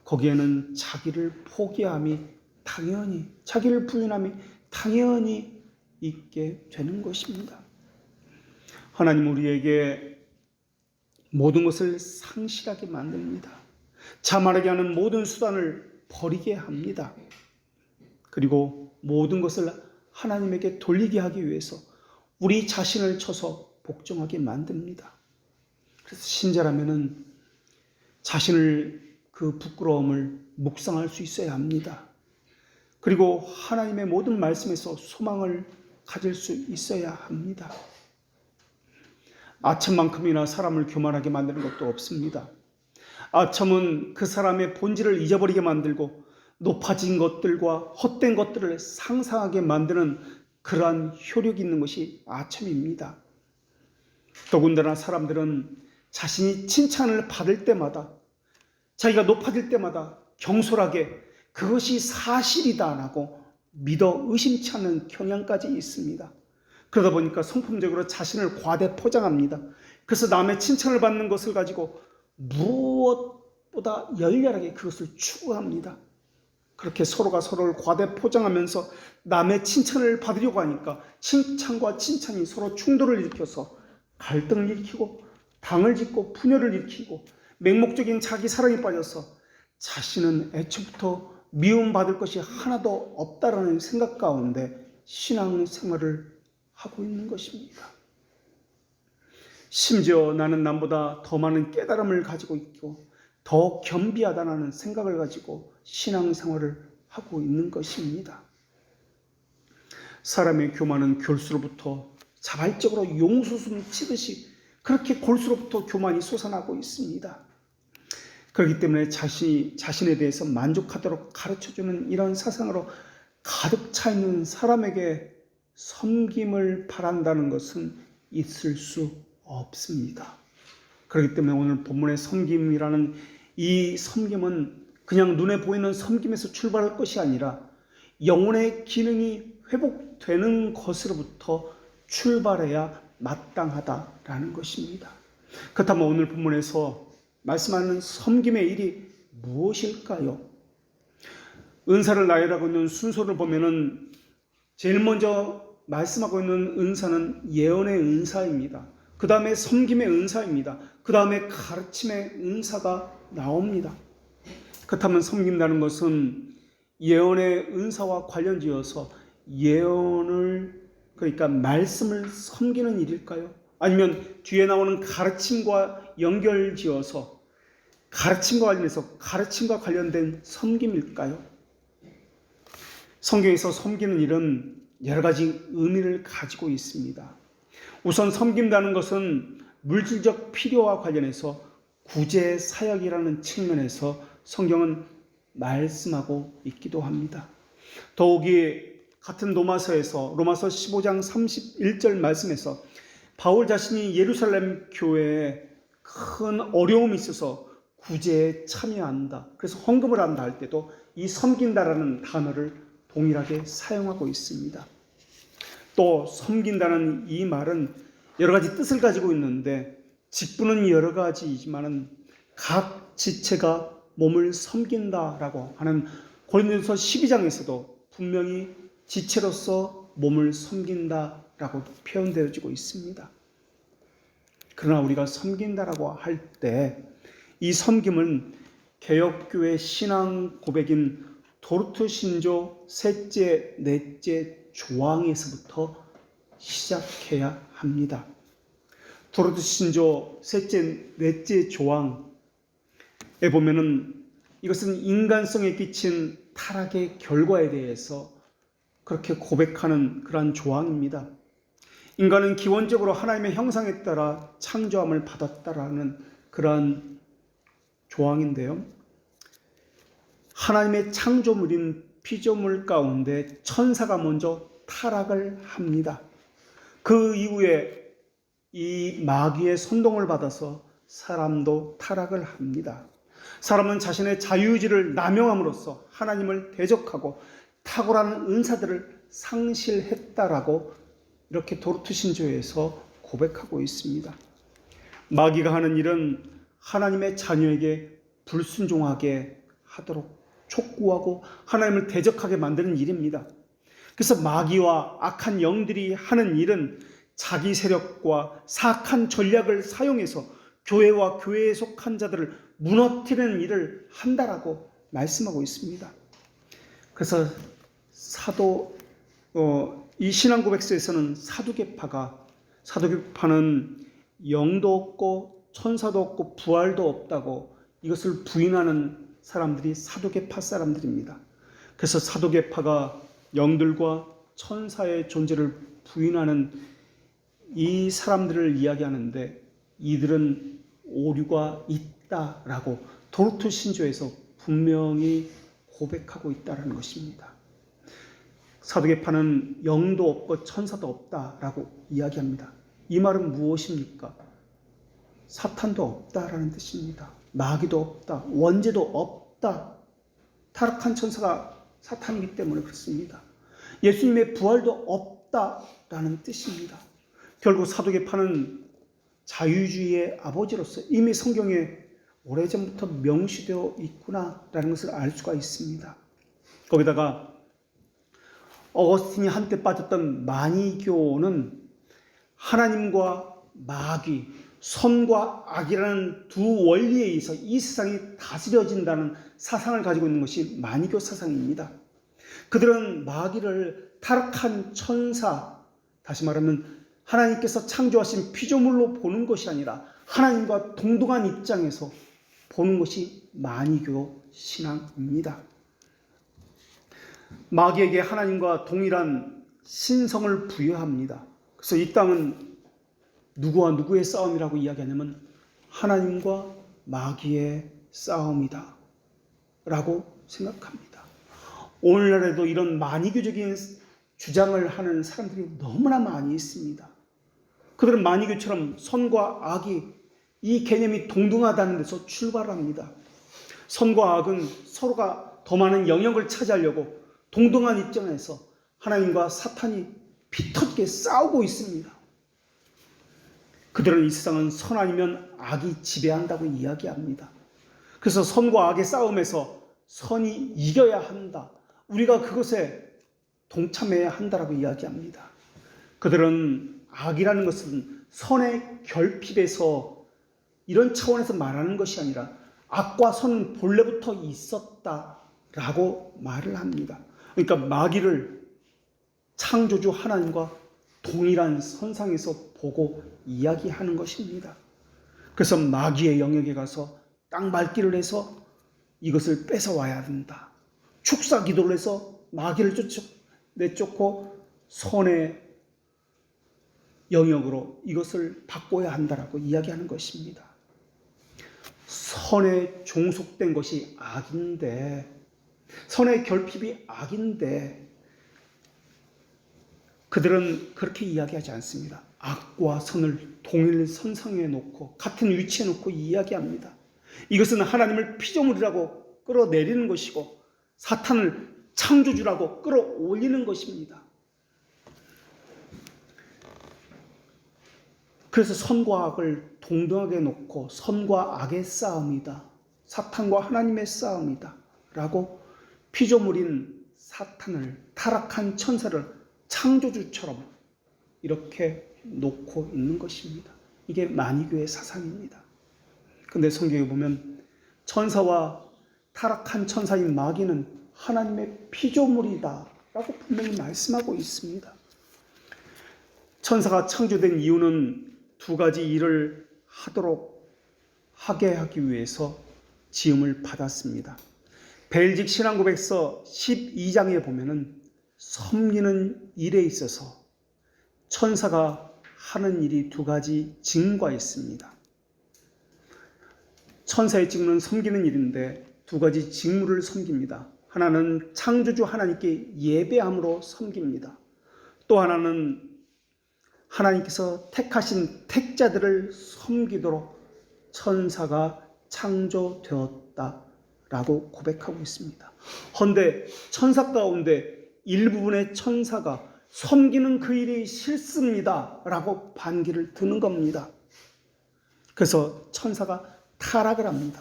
거기에는 자기를 포기함이 당연히, 자기를 부인함이 당연히 있게 되는 것입니다. 하나님은 우리에게 모든 것을 상실하게 만듭니다. 자만하게 하는 모든 수단을 버리게 합니다. 그리고 모든 것을 하나님에게 돌리게 하기 위해서 우리 자신을 쳐서 복종하게 만듭니다. 그래서 신자라면은 자신을 그 부끄러움을 묵상할 수 있어야 합니다. 그리고 하나님의 모든 말씀에서 소망을 가질 수 있어야 합니다. 아첨만큼이나 사람을 교만하게 만드는 것도 없습니다. 아첨은 그 사람의 본질을 잊어버리게 만들고 높아진 것들과 헛된 것들을 상상하게 만드는 그러한 효력이 있는 것이 아첨입니다. 더군다나 사람들은 자신이 칭찬을 받을 때마다, 자기가 높아질 때마다 경솔하게 그것이 사실이다라고 믿어 의심치 않는 경향까지 있습니다. 그러다 보니까 성품적으로 자신을 과대 포장합니다. 그래서 남의 칭찬을 받는 것을 가지고 무엇보다 열렬하게 그것을 추구합니다. 그렇게 서로가 서로를 과대 포장하면서 남의 칭찬을 받으려고 하니까 칭찬과 칭찬이 서로 충돌을 일으켜서 갈등을 일으키고 당을 짓고 분열을 일으키고 맹목적인 자기 사랑에 빠져서 자신은 애초부터 미움받을 것이 하나도 없다라는 생각 가운데 신앙생활을 하고 있는 것입니다. 심지어 나는 남보다 더 많은 깨달음을 가지고 있고 더 겸비하다는 생각을 가지고 신앙생활을 하고 있는 것입니다. 사람의 교만은 골수로부터 자발적으로 용수순 치듯이 그렇게 골수로부터 교만이 솟아나고 있습니다. 그렇기 때문에 자신에 대해서 만족하도록 가르쳐주는 이런 사상으로 가득 차 있는 사람에게 섬김을 바란다는 것은 있을 수 없습니다. 그렇기 때문에 오늘 본문의 섬김이라는 이 섬김은 그냥 눈에 보이는 섬김에서 출발할 것이 아니라 영혼의 기능이 회복되는 것으로부터 출발해야 마땅하다라는 것입니다. 그렇다면 오늘 본문에서 말씀하는 섬김의 일이 무엇일까요? 은사를 나열하고 있는 순서를 보면은 제일 먼저 말씀하고 있는 은사는 예언의 은사입니다. 그 다음에 섬김의 은사입니다. 그 다음에 가르침의 은사가 나옵니다. 그렇다면 섬긴다는 것은 예언의 은사와 관련지어서 예언을, 그러니까 말씀을 섬기는 일일까요? 아니면 뒤에 나오는 가르침과 연결지어서 가르침과 관련해서 가르침과 관련된 섬김일까요? 성경에서 섬기는 일은 여러 가지 의미를 가지고 있습니다. 우선 섬긴다는 것은 물질적 필요와 관련해서 구제 사역이라는 측면에서 성경은 말씀하고 있기도 합니다. 더욱이 같은 로마서에서 로마서 15장 31절 말씀에서 바울 자신이 예루살렘 교회에 큰 어려움이 있어서 구제에 참여한다, 그래서 헌금을 한다 할 때도 이 섬긴다라는 단어를 동일하게 사용하고 있습니다. 또 섬긴다는 이 말은 여러 가지 뜻을 가지고 있는데 직분은 여러 가지이지만 각 지체가 몸을 섬긴다라고 하는 고린도서 12장에서도 분명히 지체로서 몸을 섬긴다라고 표현되어지고 있습니다. 그러나 우리가 섬긴다라고 할 때 이 섬김은 개혁교회 신앙 고백인 도르트 신조 셋째, 넷째 조항에서부터 시작해야 합니다. 도르트 신조 셋째, 넷째 조항에 보면은 이것은 인간성에 끼친 타락의 결과에 대해서 그렇게 고백하는 그러한 조항입니다. 인간은 기본적으로 하나님의 형상에 따라 창조함을 받았다라는 그러한 조항인데요. 하나님의 창조물인 피조물 가운데 천사가 먼저 타락을 합니다. 그 이후에 이 마귀의 선동을 받아서 사람도 타락을 합니다. 사람은 자신의 자유의지를 남용함으로써 하나님을 대적하고 탁월한 은사들을 상실했다라고 이렇게 도르트 신조에서 고백하고 있습니다. 마귀가 하는 일은 하나님의 자녀에게 불순종하게 하도록 촉구하고 하나님을 대적하게 만드는 일입니다. 그래서 마귀와 악한 영들이 하는 일은 자기 세력과 사악한 전략을 사용해서 교회와 교회에 속한 자들을 무너뜨리는 일을 한다라고 말씀하고 있습니다. 그래서 이 신앙고백서에서는 사두개파는 영도 없고 천사도 없고 부활도 없다고 이것을 부인하는 사람들이 사두개파 사람들입니다. 그래서 사두개파가 영들과 천사의 존재를 부인하는 이 사람들을 이야기하는데 이들은 오류가 있다라고 도르트 신조에서 분명히 고백하고 있다는 것입니다. 사두개파는 영도 없고 천사도 없다라고 이야기합니다. 이 말은 무엇입니까? 사탄도 없다라는 뜻입니다. 마귀도 없다, 원죄도 없다. 타락한 천사가 사탄이기 때문에 그렇습니다. 예수님의 부활도 없다라는 뜻입니다. 결국 사두개파는 자유주의의 아버지로서 이미 성경에 오래전부터 명시되어 있구나라는 것을 알 수가 있습니다. 거기다가 어거스틴이 한때 빠졌던 마니교는 하나님과 마귀, 선과 악이라는 두 원리에 의해서 이 세상이 다스려진다는 사상을 가지고 있는 것이 마니교 사상입니다. 그들은 마귀를 타락한 천사, 다시 말하면 하나님께서 창조하신 피조물로 보는 것이 아니라 하나님과 동등한 입장에서 보는 것이 마니교 신앙입니다. 마귀에게 하나님과 동일한 신성을 부여합니다. 그래서 이 땅은 누구와 누구의 싸움이라고 이야기하냐면 하나님과 마귀의 싸움이다 라고 생각합니다. 오늘날에도 이런 마니교적인 주장을 하는 사람들이 너무나 많이 있습니다. 그들은 마니교처럼 선과 악이 이 개념이 동등하다는 데서 출발합니다. 선과 악은 서로가 더 많은 영역을 차지하려고 동등한 입장에서 하나님과 사탄이 피터지게 싸우고 있습니다. 그들은 이 세상은 선 아니면 악이 지배한다고 이야기합니다. 그래서 선과 악의 싸움에서 선이 이겨야 한다. 우리가 그것에 동참해야 한다라고 이야기합니다. 그들은 악이라는 것은 선의 결핍에서 이런 차원에서 말하는 것이 아니라 악과 선은 본래부터 있었다라고 말을 합니다. 그러니까 마귀를 창조주 하나님과 동일한 선상에서 보고 이야기하는 것입니다. 그래서 마귀의 영역에 가서 땅 밟기를 해서 이것을 뺏어와야 된다. 축사 기도를 해서 마귀를 내쫓고 선의 영역으로 이것을 바꿔야 한다라고 이야기하는 것입니다. 선에 종속된 것이 악인데, 선의 결핍이 악인데 그들은 그렇게 이야기하지 않습니다. 악과 선을 동일 선상에 놓고 같은 위치에 놓고 이야기합니다. 이것은 하나님을 피조물이라고 끌어내리는 것이고 사탄을 창조주라고 끌어올리는 것입니다. 그래서 선과 악을 동등하게 놓고 선과 악의 싸움이다. 사탄과 하나님의 싸움이다. 라고 피조물인 사탄을, 타락한 천사를 창조주처럼 이렇게 놓고 있는 것입니다. 이게 만이교의 사상입니다. 그런데 성경에 보면 천사와 타락한 천사인 마귀는 하나님의 피조물이다 라고 분명히 말씀하고 있습니다. 천사가 창조된 이유는 두 가지 일을 하게 하기 위해서 지음을 받았습니다. 벨직 신앙고백서 12장에 보면은 섬기는 일에 있어서 천사가 하는 일이 두 가지 직무가 있습니다. 천사의 직무는 섬기는 일인데 두 가지 직무를 섬깁니다. 하나는 창조주 하나님께 예배함으로 섬깁니다. 또 하나는 하나님께서 택하신 택자들을 섬기도록 천사가 창조되었다라고 고백하고 있습니다. 헌데 천사 가운데 일부분의 천사가 섬기는 그 일이 싫습니다 라고 반기를 드는 겁니다. 그래서 천사가 타락을 합니다.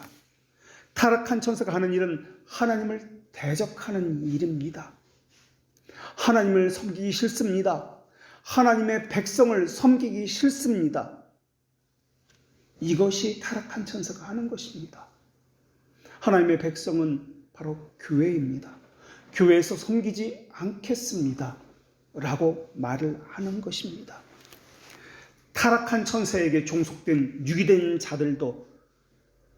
타락한 천사가 하는 일은 하나님을 대적하는 일입니다. 하나님을 섬기기 싫습니다. 하나님의 백성을 섬기기 싫습니다. 이것이 타락한 천사가 하는 것입니다. 하나님의 백성은 바로 교회입니다. 교회에서 섬기지 않겠습니다 라고 말을 하는 것입니다. 타락한 천사에게 종속된 유기된 자들도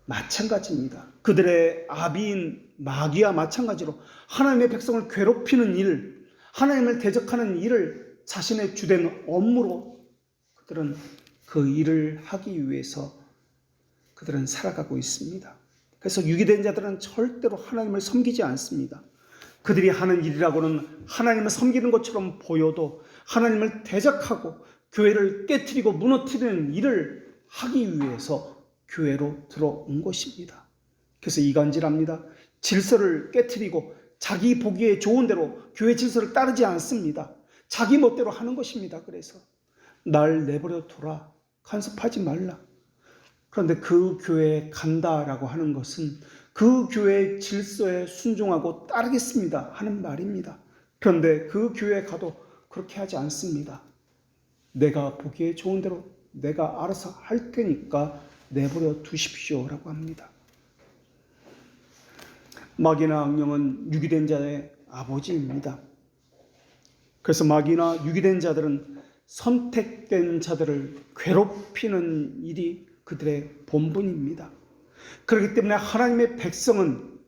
마찬가지입니다. 그들의 아비인 마귀와 마찬가지로 하나님의 백성을 괴롭히는 일, 하나님을 대적하는 일을 자신의 주된 업무로 그들은 그 일을 하기 위해서 그들은 살아가고 있습니다. 그래서 유기된 자들은 절대로 하나님을 섬기지 않습니다. 그들이 하는 일이라고는 하나님을 섬기는 것처럼 보여도 하나님을 대적하고 교회를 깨트리고 무너뜨리는 일을 하기 위해서 교회로 들어온 것입니다. 그래서 이간질합니다. 질서를 깨트리고 자기 보기에 좋은 대로 교회 질서를 따르지 않습니다. 자기 멋대로 하는 것입니다. 그래서 날 내버려 둬라. 간섭하지 말라. 그런데 그 교회에 간다라고 하는 것은 그 교회의 질서에 순종하고 따르겠습니다 하는 말입니다. 그런데 그 교회에 가도 그렇게 하지 않습니다. 내가 보기에 좋은 대로 내가 알아서 할 테니까 내버려 두십시오라고 합니다. 마귀나 악령은 유기된 자의 아버지입니다. 그래서 마귀나 유기된 자들은 선택된 자들을 괴롭히는 일이 그들의 본분입니다. 그렇기 때문에 하나님의 백성은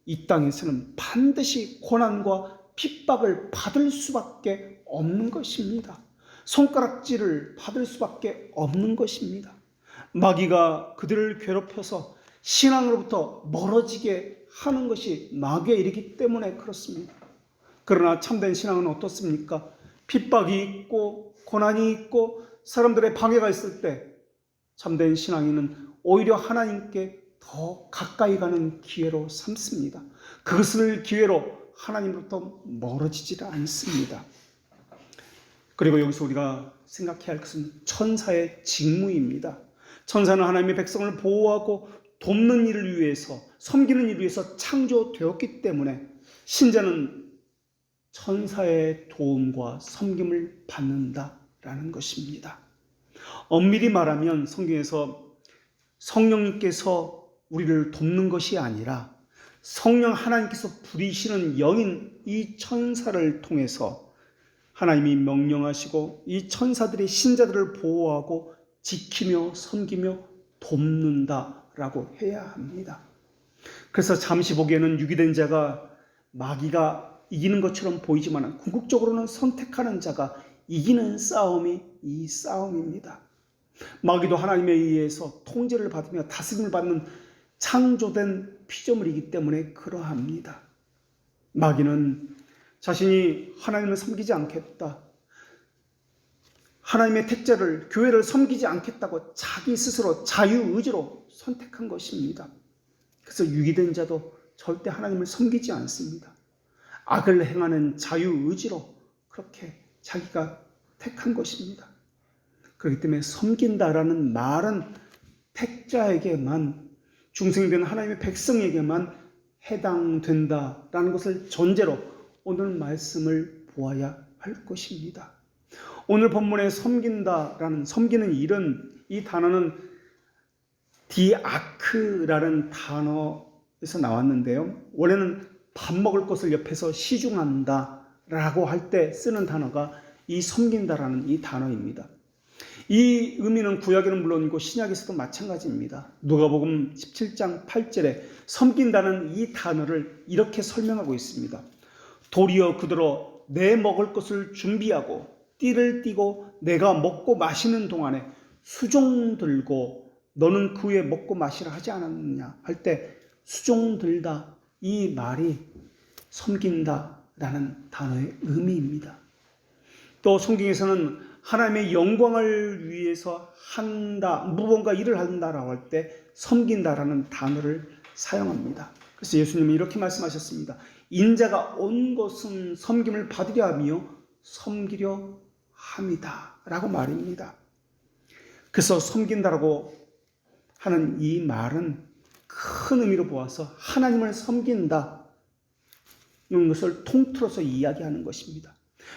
이 땅에서는 반드시 고난과 핍박을 받을 수밖에 없는 것입니다. 손가락질을 받을 수밖에 없는 것입니다. 마귀가 그들을 괴롭혀서 신앙으로부터 멀어지게 하는 것이 마귀의 일이기 때문에 그렇습니다. 그러나 참된 신앙은 어떻습니까? 핍박이 있고 고난이 있고 사람들의 방해가 있을 때 참된 신앙인은 오히려 하나님께 더 가까이 가는 기회로 삼습니다. 그것을 기회로 하나님으로부터 멀어지질 않습니다. 그리고 여기서 우리가 생각해야 할 것은 천사의 직무입니다. 천사는 하나님의 백성을 보호하고 돕는 일을 위해서, 섬기는 일을 위해서 창조되었기 때문에 신자는 천사의 도움과 섬김을 받는다라는 것입니다. 엄밀히 말하면 성경에서 성령님께서 우리를 돕는 것이 아니라 성령 하나님께서 부리시는 영인 이 천사를 통해서 하나님이 명령하시고 이 천사들이 신자들을 보호하고 지키며 섬기며 돕는다라고 해야 합니다. 그래서 잠시 보기에는 유기된 자가 마귀가 이기는 것처럼 보이지만 궁극적으로는 선택하는 자가 이기는 싸움이 이 싸움입니다. 마귀도 하나님에 의해서 통제를 받으며 다스림을 받는 창조된 피조물이기 때문에 그러합니다. 마귀는 자신이 하나님을 섬기지 않겠다, 하나님의 택자를, 교회를 섬기지 않겠다고 자기 스스로 자유의지로 선택한 것입니다. 그래서 유기된 자도 절대 하나님을 섬기지 않습니다. 악을 행하는 자유의지로 그렇게 자기가 택한 것입니다. 그렇기 때문에 섬긴다라는 말은 택자에게만, 중생된 하나님의 백성에게만 해당된다라는 것을 전제로 오늘 말씀을 보아야 할 것입니다. 오늘 본문에 섬긴다라는, 섬기는 일은, 이 단어는 디아크라는 단어에서 나왔는데요. 원래는 밥 먹을 것을 옆에서 시중한다라고 할 때 쓰는 단어가 이 섬긴다라는 이 단어입니다. 이 의미는 구약에는 물론이고 신약에서도 마찬가지입니다. 누가복음 17장 8절에 섬긴다는 이 단어를 이렇게 설명하고 있습니다. 도리어 그들로 내 먹을 것을 준비하고 띠를 띠고 내가 먹고 마시는 동안에 수종 들고 너는 그 후에 먹고 마시라 하지 않았느냐 할 때 수종 들다, 이 말이 섬긴다라는 단어의 의미입니다. 또 성경에서는 하나님의 영광을 위해서 한다, 무언가 일을 한다라고 할 때 섬긴다라는 단어를 사용합니다. 그래서 예수님은 이렇게 말씀하셨습니다. 인자가 온 것은 섬김을 받으려 하며 섬기려 함이다 라고 말입니다. 그래서 섬긴다라고 하는 이 말은 큰 의미로 보아서 하나님을 섬긴다 이런 것을 통틀어서 이야기하는 것입니다.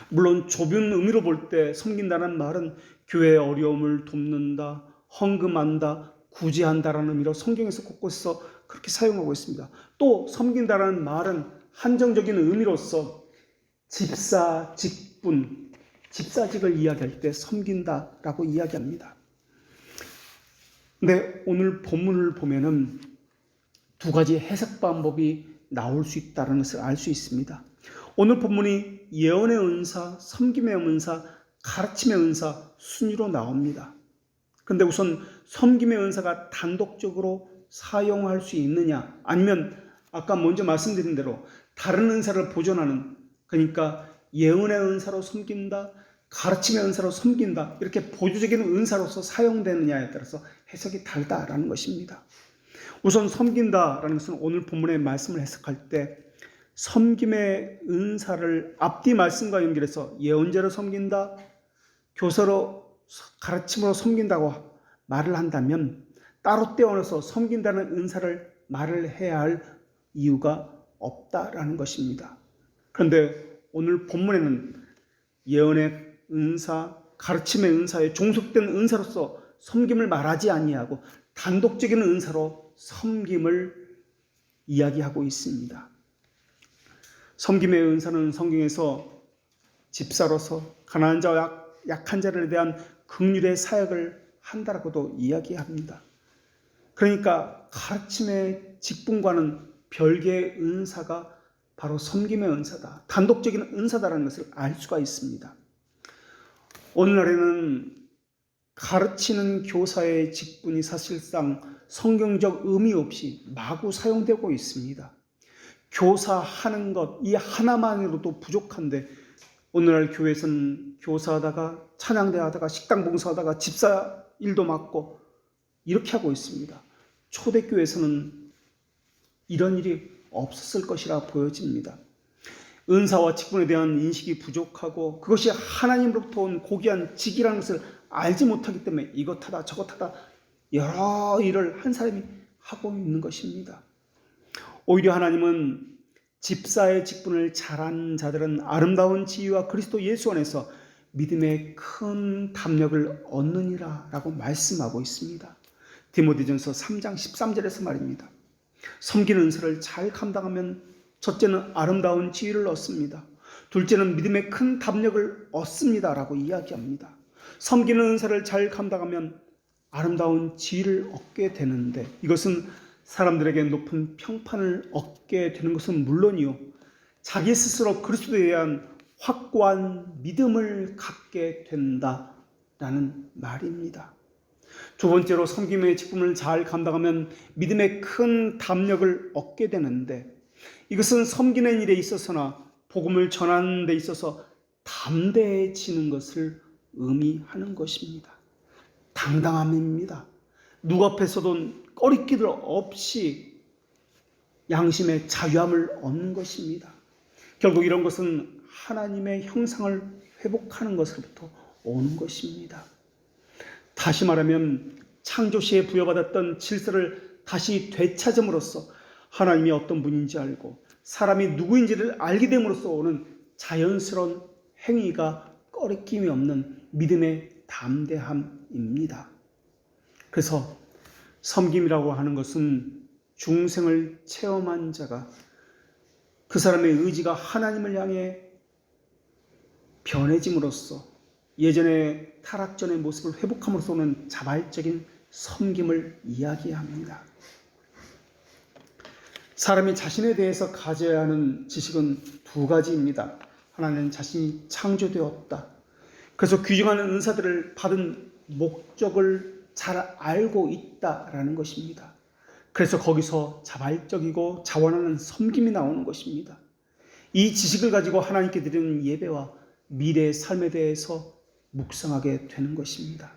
물론 좁은 의미로 볼 때 섬긴다는 말은 교회의 어려움을 돕는다, 헌금한다, 구제한다라는 의미로 성경에서 곳곳에서 그렇게 사용하고 있습니다. 또 섬긴다라는 말은 한정적인 의미로서 집사, 직분, 집사직을 이야기할 때 섬긴다라고 이야기합니다. 근데 오늘 본문을 보면은 두 가지 해석 방법이 나올 수 있다는 것을 알 수 있습니다. 오늘 본문이 예언의 은사, 섬김의 은사, 가르침의 은사 순위로 나옵니다. 그런데 우선 섬김의 은사가 단독적으로 사용할 수 있느냐, 아니면 아까 먼저 말씀드린 대로 다른 은사를 보존하는, 그러니까 예언의 은사로 섬긴다, 가르침의 은사로 섬긴다, 이렇게 보조적인 은사로서 사용되느냐에 따라서 해석이 다르다라는 것입니다. 우선 섬긴다라는 것은 오늘 본문의 말씀을 해석할 때 섬김의 은사를 앞뒤 말씀과 연결해서 예언자로 섬긴다, 교사로, 가르침으로 섬긴다고 말을 한다면 따로 떼어내서 섬긴다는 은사를 말을 해야 할 이유가 없다라는 것입니다. 그런데 오늘 본문에는 예언의 은사, 가르침의 은사에 종속된 은사로서 섬김을 말하지 아니하고 단독적인 은사로 섬김을 이야기하고 있습니다. 섬김의 은사는 성경에서 집사로서 가난한 자와 약한 자들에 대한 긍휼의 사역을 한다라고도 이야기합니다. 그러니까 가르침의 직분과는 별개의 은사가 바로 섬김의 은사다, 단독적인 은사다라는 것을 알 수가 있습니다. 오늘날에는 가르치는 교사의 직분이 사실상 성경적 의미 없이 마구 사용되고 있습니다. 교사하는 것, 이 하나만으로도 부족한데 오늘날 교회에서는 교사하다가 찬양대 하다가 식당 봉사하다가 집사 일도 맡고 이렇게 하고 있습니다. 초대교회에서는 이런 일이 없었을 것이라 보여집니다. 은사와 직분에 대한 인식이 부족하고 그것이 하나님으로부터 온 고귀한 직이라는 것을 알지 못하기 때문에 이것하다 저것하다 여러 일을 한 사람이 하고 있는 것입니다. 오히려 하나님은 집사의 직분을 잘한 자들은 아름다운 지위와 그리스도 예수 안에서 믿음의 큰 담력을 얻느니라 라고 말씀하고 있습니다. 디모데전서 3장 13절에서 말입니다. 섬기는 은사를 잘 감당하면 첫째는 아름다운 지위를 얻습니다. 둘째는 믿음의 큰 담력을 얻습니다 라고 이야기합니다. 섬기는 은사를 잘 감당하면 아름다운 지위를 얻게 되는데 이것은 사람들에게 높은 평판을 얻게 되는 것은 물론이요, 자기 스스로 그리스도에 대한 확고한 믿음을 갖게 된다라는 말입니다. 두 번째로 섬김의 직분을 잘 감당하면 믿음의 큰 담력을 얻게 되는데 이것은 섬기는 일에 있어서나 복음을 전하는 데 있어서 담대해지는 것을 의미하는 것입니다. 당당함입니다. 누구 앞에서도 꺼리끼들 없이 양심의 자유함을 얻는 것입니다. 결국 이런 것은 하나님의 형상을 회복하는 것으로부터 오는 것입니다. 다시 말하면 창조시에 부여받았던 질서를 다시 되찾음으로써 하나님이 어떤 분인지 알고 사람이 누구인지를 알게 됨으로써 오는 자연스러운 행위가 꺼리낌이 없는 믿음의 담대함입니다. 그래서 섬김이라고 하는 것은 중생을 체험한 자가 그 사람의 의지가 하나님을 향해 변해짐으로써 예전의 타락전의 모습을 회복함으로써 오는 자발적인 섬김을 이야기합니다. 사람이 자신에 대해서 가져야 하는 지식은 두 가지입니다. 하나는 자신이 창조되었다. 그래서 귀중한 은사들을 받은 목적을 잘 알고 있다라는 것입니다. 그래서 거기서 자발적이고 자원하는 섬김이 나오는 것입니다. 이 지식을 가지고 하나님께 드리는 예배와 미래의 삶에 대해서 묵상하게 되는 것입니다.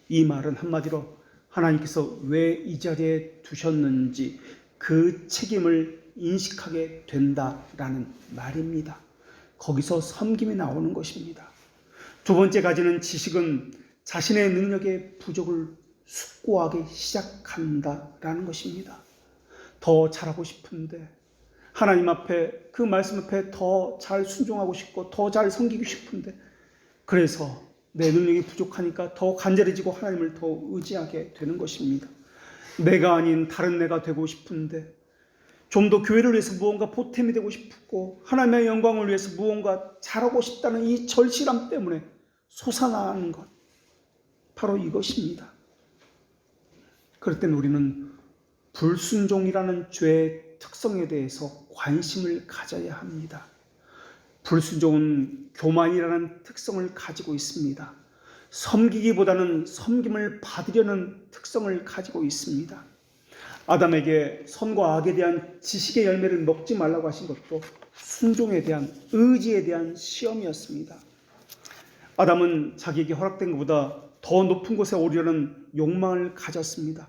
이 말은 한마디로 하나님께서 왜 이 자리에 두셨는지 그 책임을 인식하게 된다라는 말입니다. 거기서 섬김이 나오는 것입니다. 두 번째 가지는 지식은 자신의 능력의 부족을 숙고하기 시작한다라는 것입니다. 더 잘하고 싶은데 하나님 앞에 그 말씀 앞에 더 잘 순종하고 싶고 더 잘 섬기고 싶은데 그래서 내 능력이 부족하니까 더 간절해지고 하나님을 더 의지하게 되는 것입니다. 내가 아닌 다른 내가 되고 싶은데 좀 더 교회를 위해서 무언가 보탬이 되고 싶고 하나님의 영광을 위해서 무언가 잘하고 싶다는 이 절실함 때문에 솟아나는 것, 바로 이것입니다. 그럴 땐 우리는 불순종이라는 죄의 특성에 대해서 관심을 가져야 합니다. 불순종은 교만이라는 특성을 가지고 있습니다. 섬기기보다는 섬김을 받으려는 특성을 가지고 있습니다. 아담에게 선과 악에 대한 지식의 열매를 먹지 말라고 하신 것도 순종에 대한, 의지에 대한 시험이었습니다. 아담은 자기에게 허락된 것보다 더 높은 곳에 오르려는 욕망을 가졌습니다.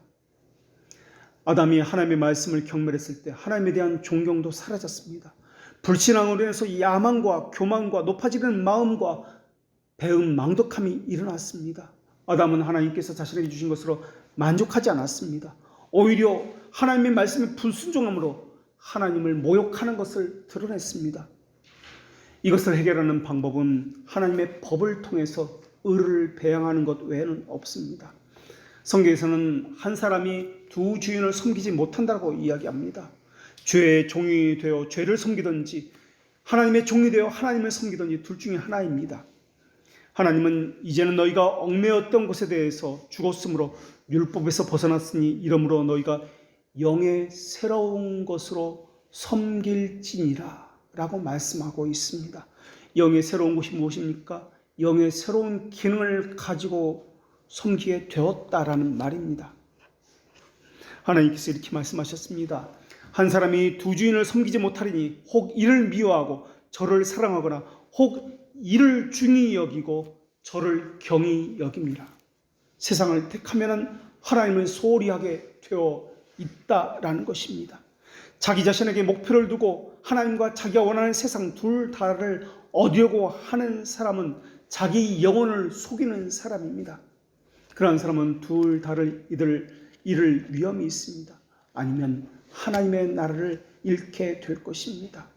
아담이 하나님의 말씀을 경멸했을 때 하나님에 대한 존경도 사라졌습니다. 불신앙으로 인해서 야망과 교만과 높아지는 마음과 배은망덕함이 일어났습니다. 아담은 하나님께서 자신에게 주신 것으로 만족하지 않았습니다. 오히려 하나님의 말씀에 불순종함으로 하나님을 모욕하는 것을 드러냈습니다. 이것을 해결하는 방법은 하나님의 법을 통해서 의를 배양하는 것 외에는 없습니다. 성경에서는 한 사람이 두 주인을 섬기지 못한다고 이야기합니다. 죄의 종이 되어 죄를 섬기든지 하나님의 종이 되어 하나님을 섬기든지 둘 중에 하나입니다. 하나님은 이제는 너희가 얽매였던 것에 대해서 죽었으므로 율법에서 벗어났으니 이러므로 너희가 영의 새로운 것으로 섬길지니라 라고 말씀하고 있습니다. 영의 새로운 것이 무엇입니까? 영의 새로운 기능을 가지고 섬기게 되었다라는 말입니다. 하나님께서 이렇게 말씀하셨습니다. 한 사람이 두 주인을 섬기지 못하리니 혹 이를 미워하고 저를 사랑하거나 혹 이를 중히 여기고 저를 경히 여깁니다. 세상을 택하면 하나님을 소홀히 하게 되어 있다라는 것입니다. 자기 자신에게 목표를 두고 하나님과 자기가 원하는 세상 둘 다를 얻으려고 하는 사람은 자기 영혼을 속이는 사람입니다. 그러한 사람은 둘 다를 잃을 위험이 있습니다. 아니면 하나님의 나라를 잃게 될 것입니다.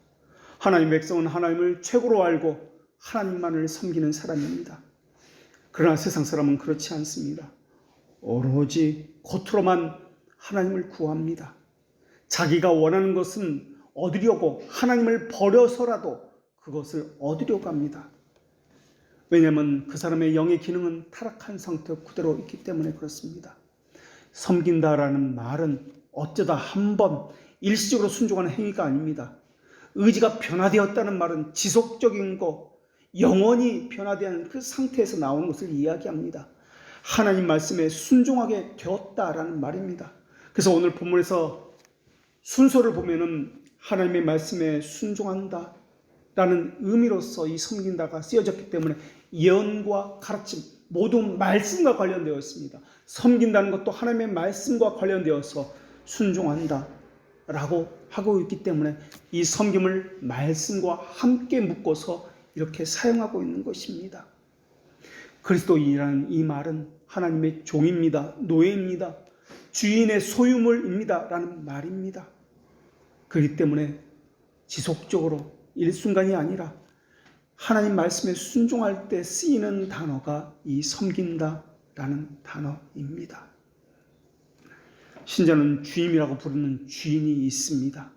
하나님의 백성은 하나님을 최고로 알고 하나님만을 섬기는 사람입니다. 그러나 세상 사람은 그렇지 않습니다. 오로지 겉으로만 하나님을 구합니다. 자기가 원하는 것은 얻으려고 하나님을 버려서라도 그것을 얻으려고 합니다. 왜냐하면 그 사람의 영의 기능은 타락한 상태 그대로 있기 때문에 그렇습니다. 섬긴다라는 말은 어쩌다 한번 일시적으로 순종하는 행위가 아닙니다. 의지가 변화되었다는 말은 지속적인 거, 영원히 변화되는 그 상태에서 나오는 것을 이야기합니다. 하나님 말씀에 순종하게 되었다라는 말입니다. 그래서 오늘 본문에서 순서를 보면은 하나님의 말씀에 순종한다 라는 의미로서 이 섬긴다가 쓰여졌기 때문에 예언과 가르침 모두 말씀과 관련되어 있습니다. 섬긴다는 것도 하나님의 말씀과 관련되어서 순종한다 라고 하고 있기 때문에 이 섬김을 말씀과 함께 묶어서 이렇게 사용하고 있는 것입니다. 그리스도인이라는 이 말은 하나님의 종입니다. 노예입니다. 주인의 소유물입니다 라는 말입니다. 그렇기 때문에 지속적으로 일순간이 아니라 하나님 말씀에 순종할 때 쓰이는 단어가 이 섬긴다 라는 단어입니다. 신자는 주임이라고 부르는 주인이 있습니다.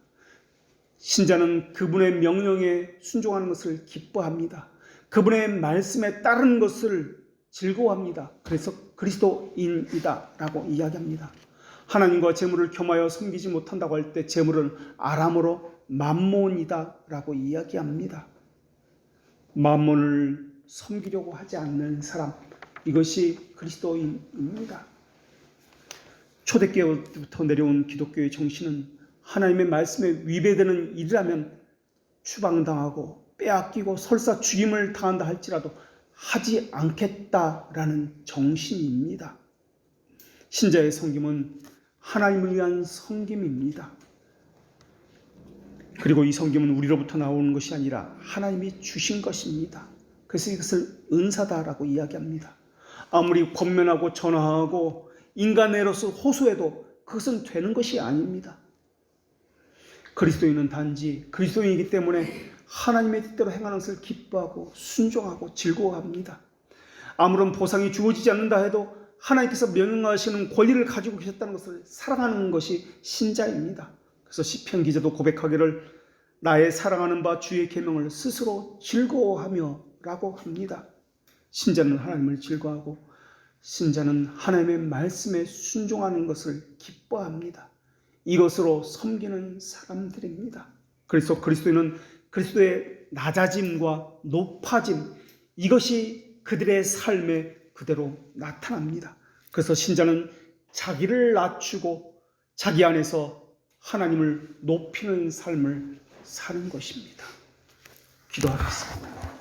신자는 그분의 명령에 순종하는 것을 기뻐합니다. 그분의 말씀에 따르는 것을 즐거워합니다. 그래서 그리스도인이다 라고 이야기합니다. 하나님과 재물을 겸하여 섬기지 못한다고 할 때 재물은 아람어로 맘몬이다 라고 이야기합니다. 맘몬을 섬기려고 하지 않는 사람, 이것이 그리스도인입니다. 초대교회부터 내려온 기독교의 정신은 하나님의 말씀에 위배되는 일이라면 추방당하고 빼앗기고 설사 죽임을 당한다 할지라도 하지 않겠다라는 정신입니다. 신자의 섬김은 하나님을 위한 섬김입니다. 그리고 이 섬김은 우리로부터 나오는 것이 아니라 하나님이 주신 것입니다. 그래서 이것을 은사다라고 이야기합니다. 아무리 권면하고 전화하고 인간애로서 호소해도 그것은 되는 것이 아닙니다. 그리스도인은 단지 그리스도인이기 때문에 하나님의 뜻대로 행하는 것을 기뻐하고 순종하고 즐거워합니다. 아무런 보상이 주어지지 않는다 해도 하나님께서 명령하시는 권리를 가지고 계셨다는 것을 사랑하는 것이 신자입니다. 그래서 시편 기자도 고백하기를 나의 사랑하는 바 주의 계명을 스스로 즐거워하며 라고 합니다. 신자는 하나님을 즐거워하고 신자는 하나님의 말씀에 순종하는 것을 기뻐합니다. 이것으로 섬기는 사람들입니다. 그래서 그리스도인은 그리스도의 낮아짐과 높아짐, 이것이 그들의 삶에 그대로 나타납니다. 그래서 신자는 자기를 낮추고 자기 안에서 하나님을 높이는 삶을 사는 것입니다. 기도하겠습니다.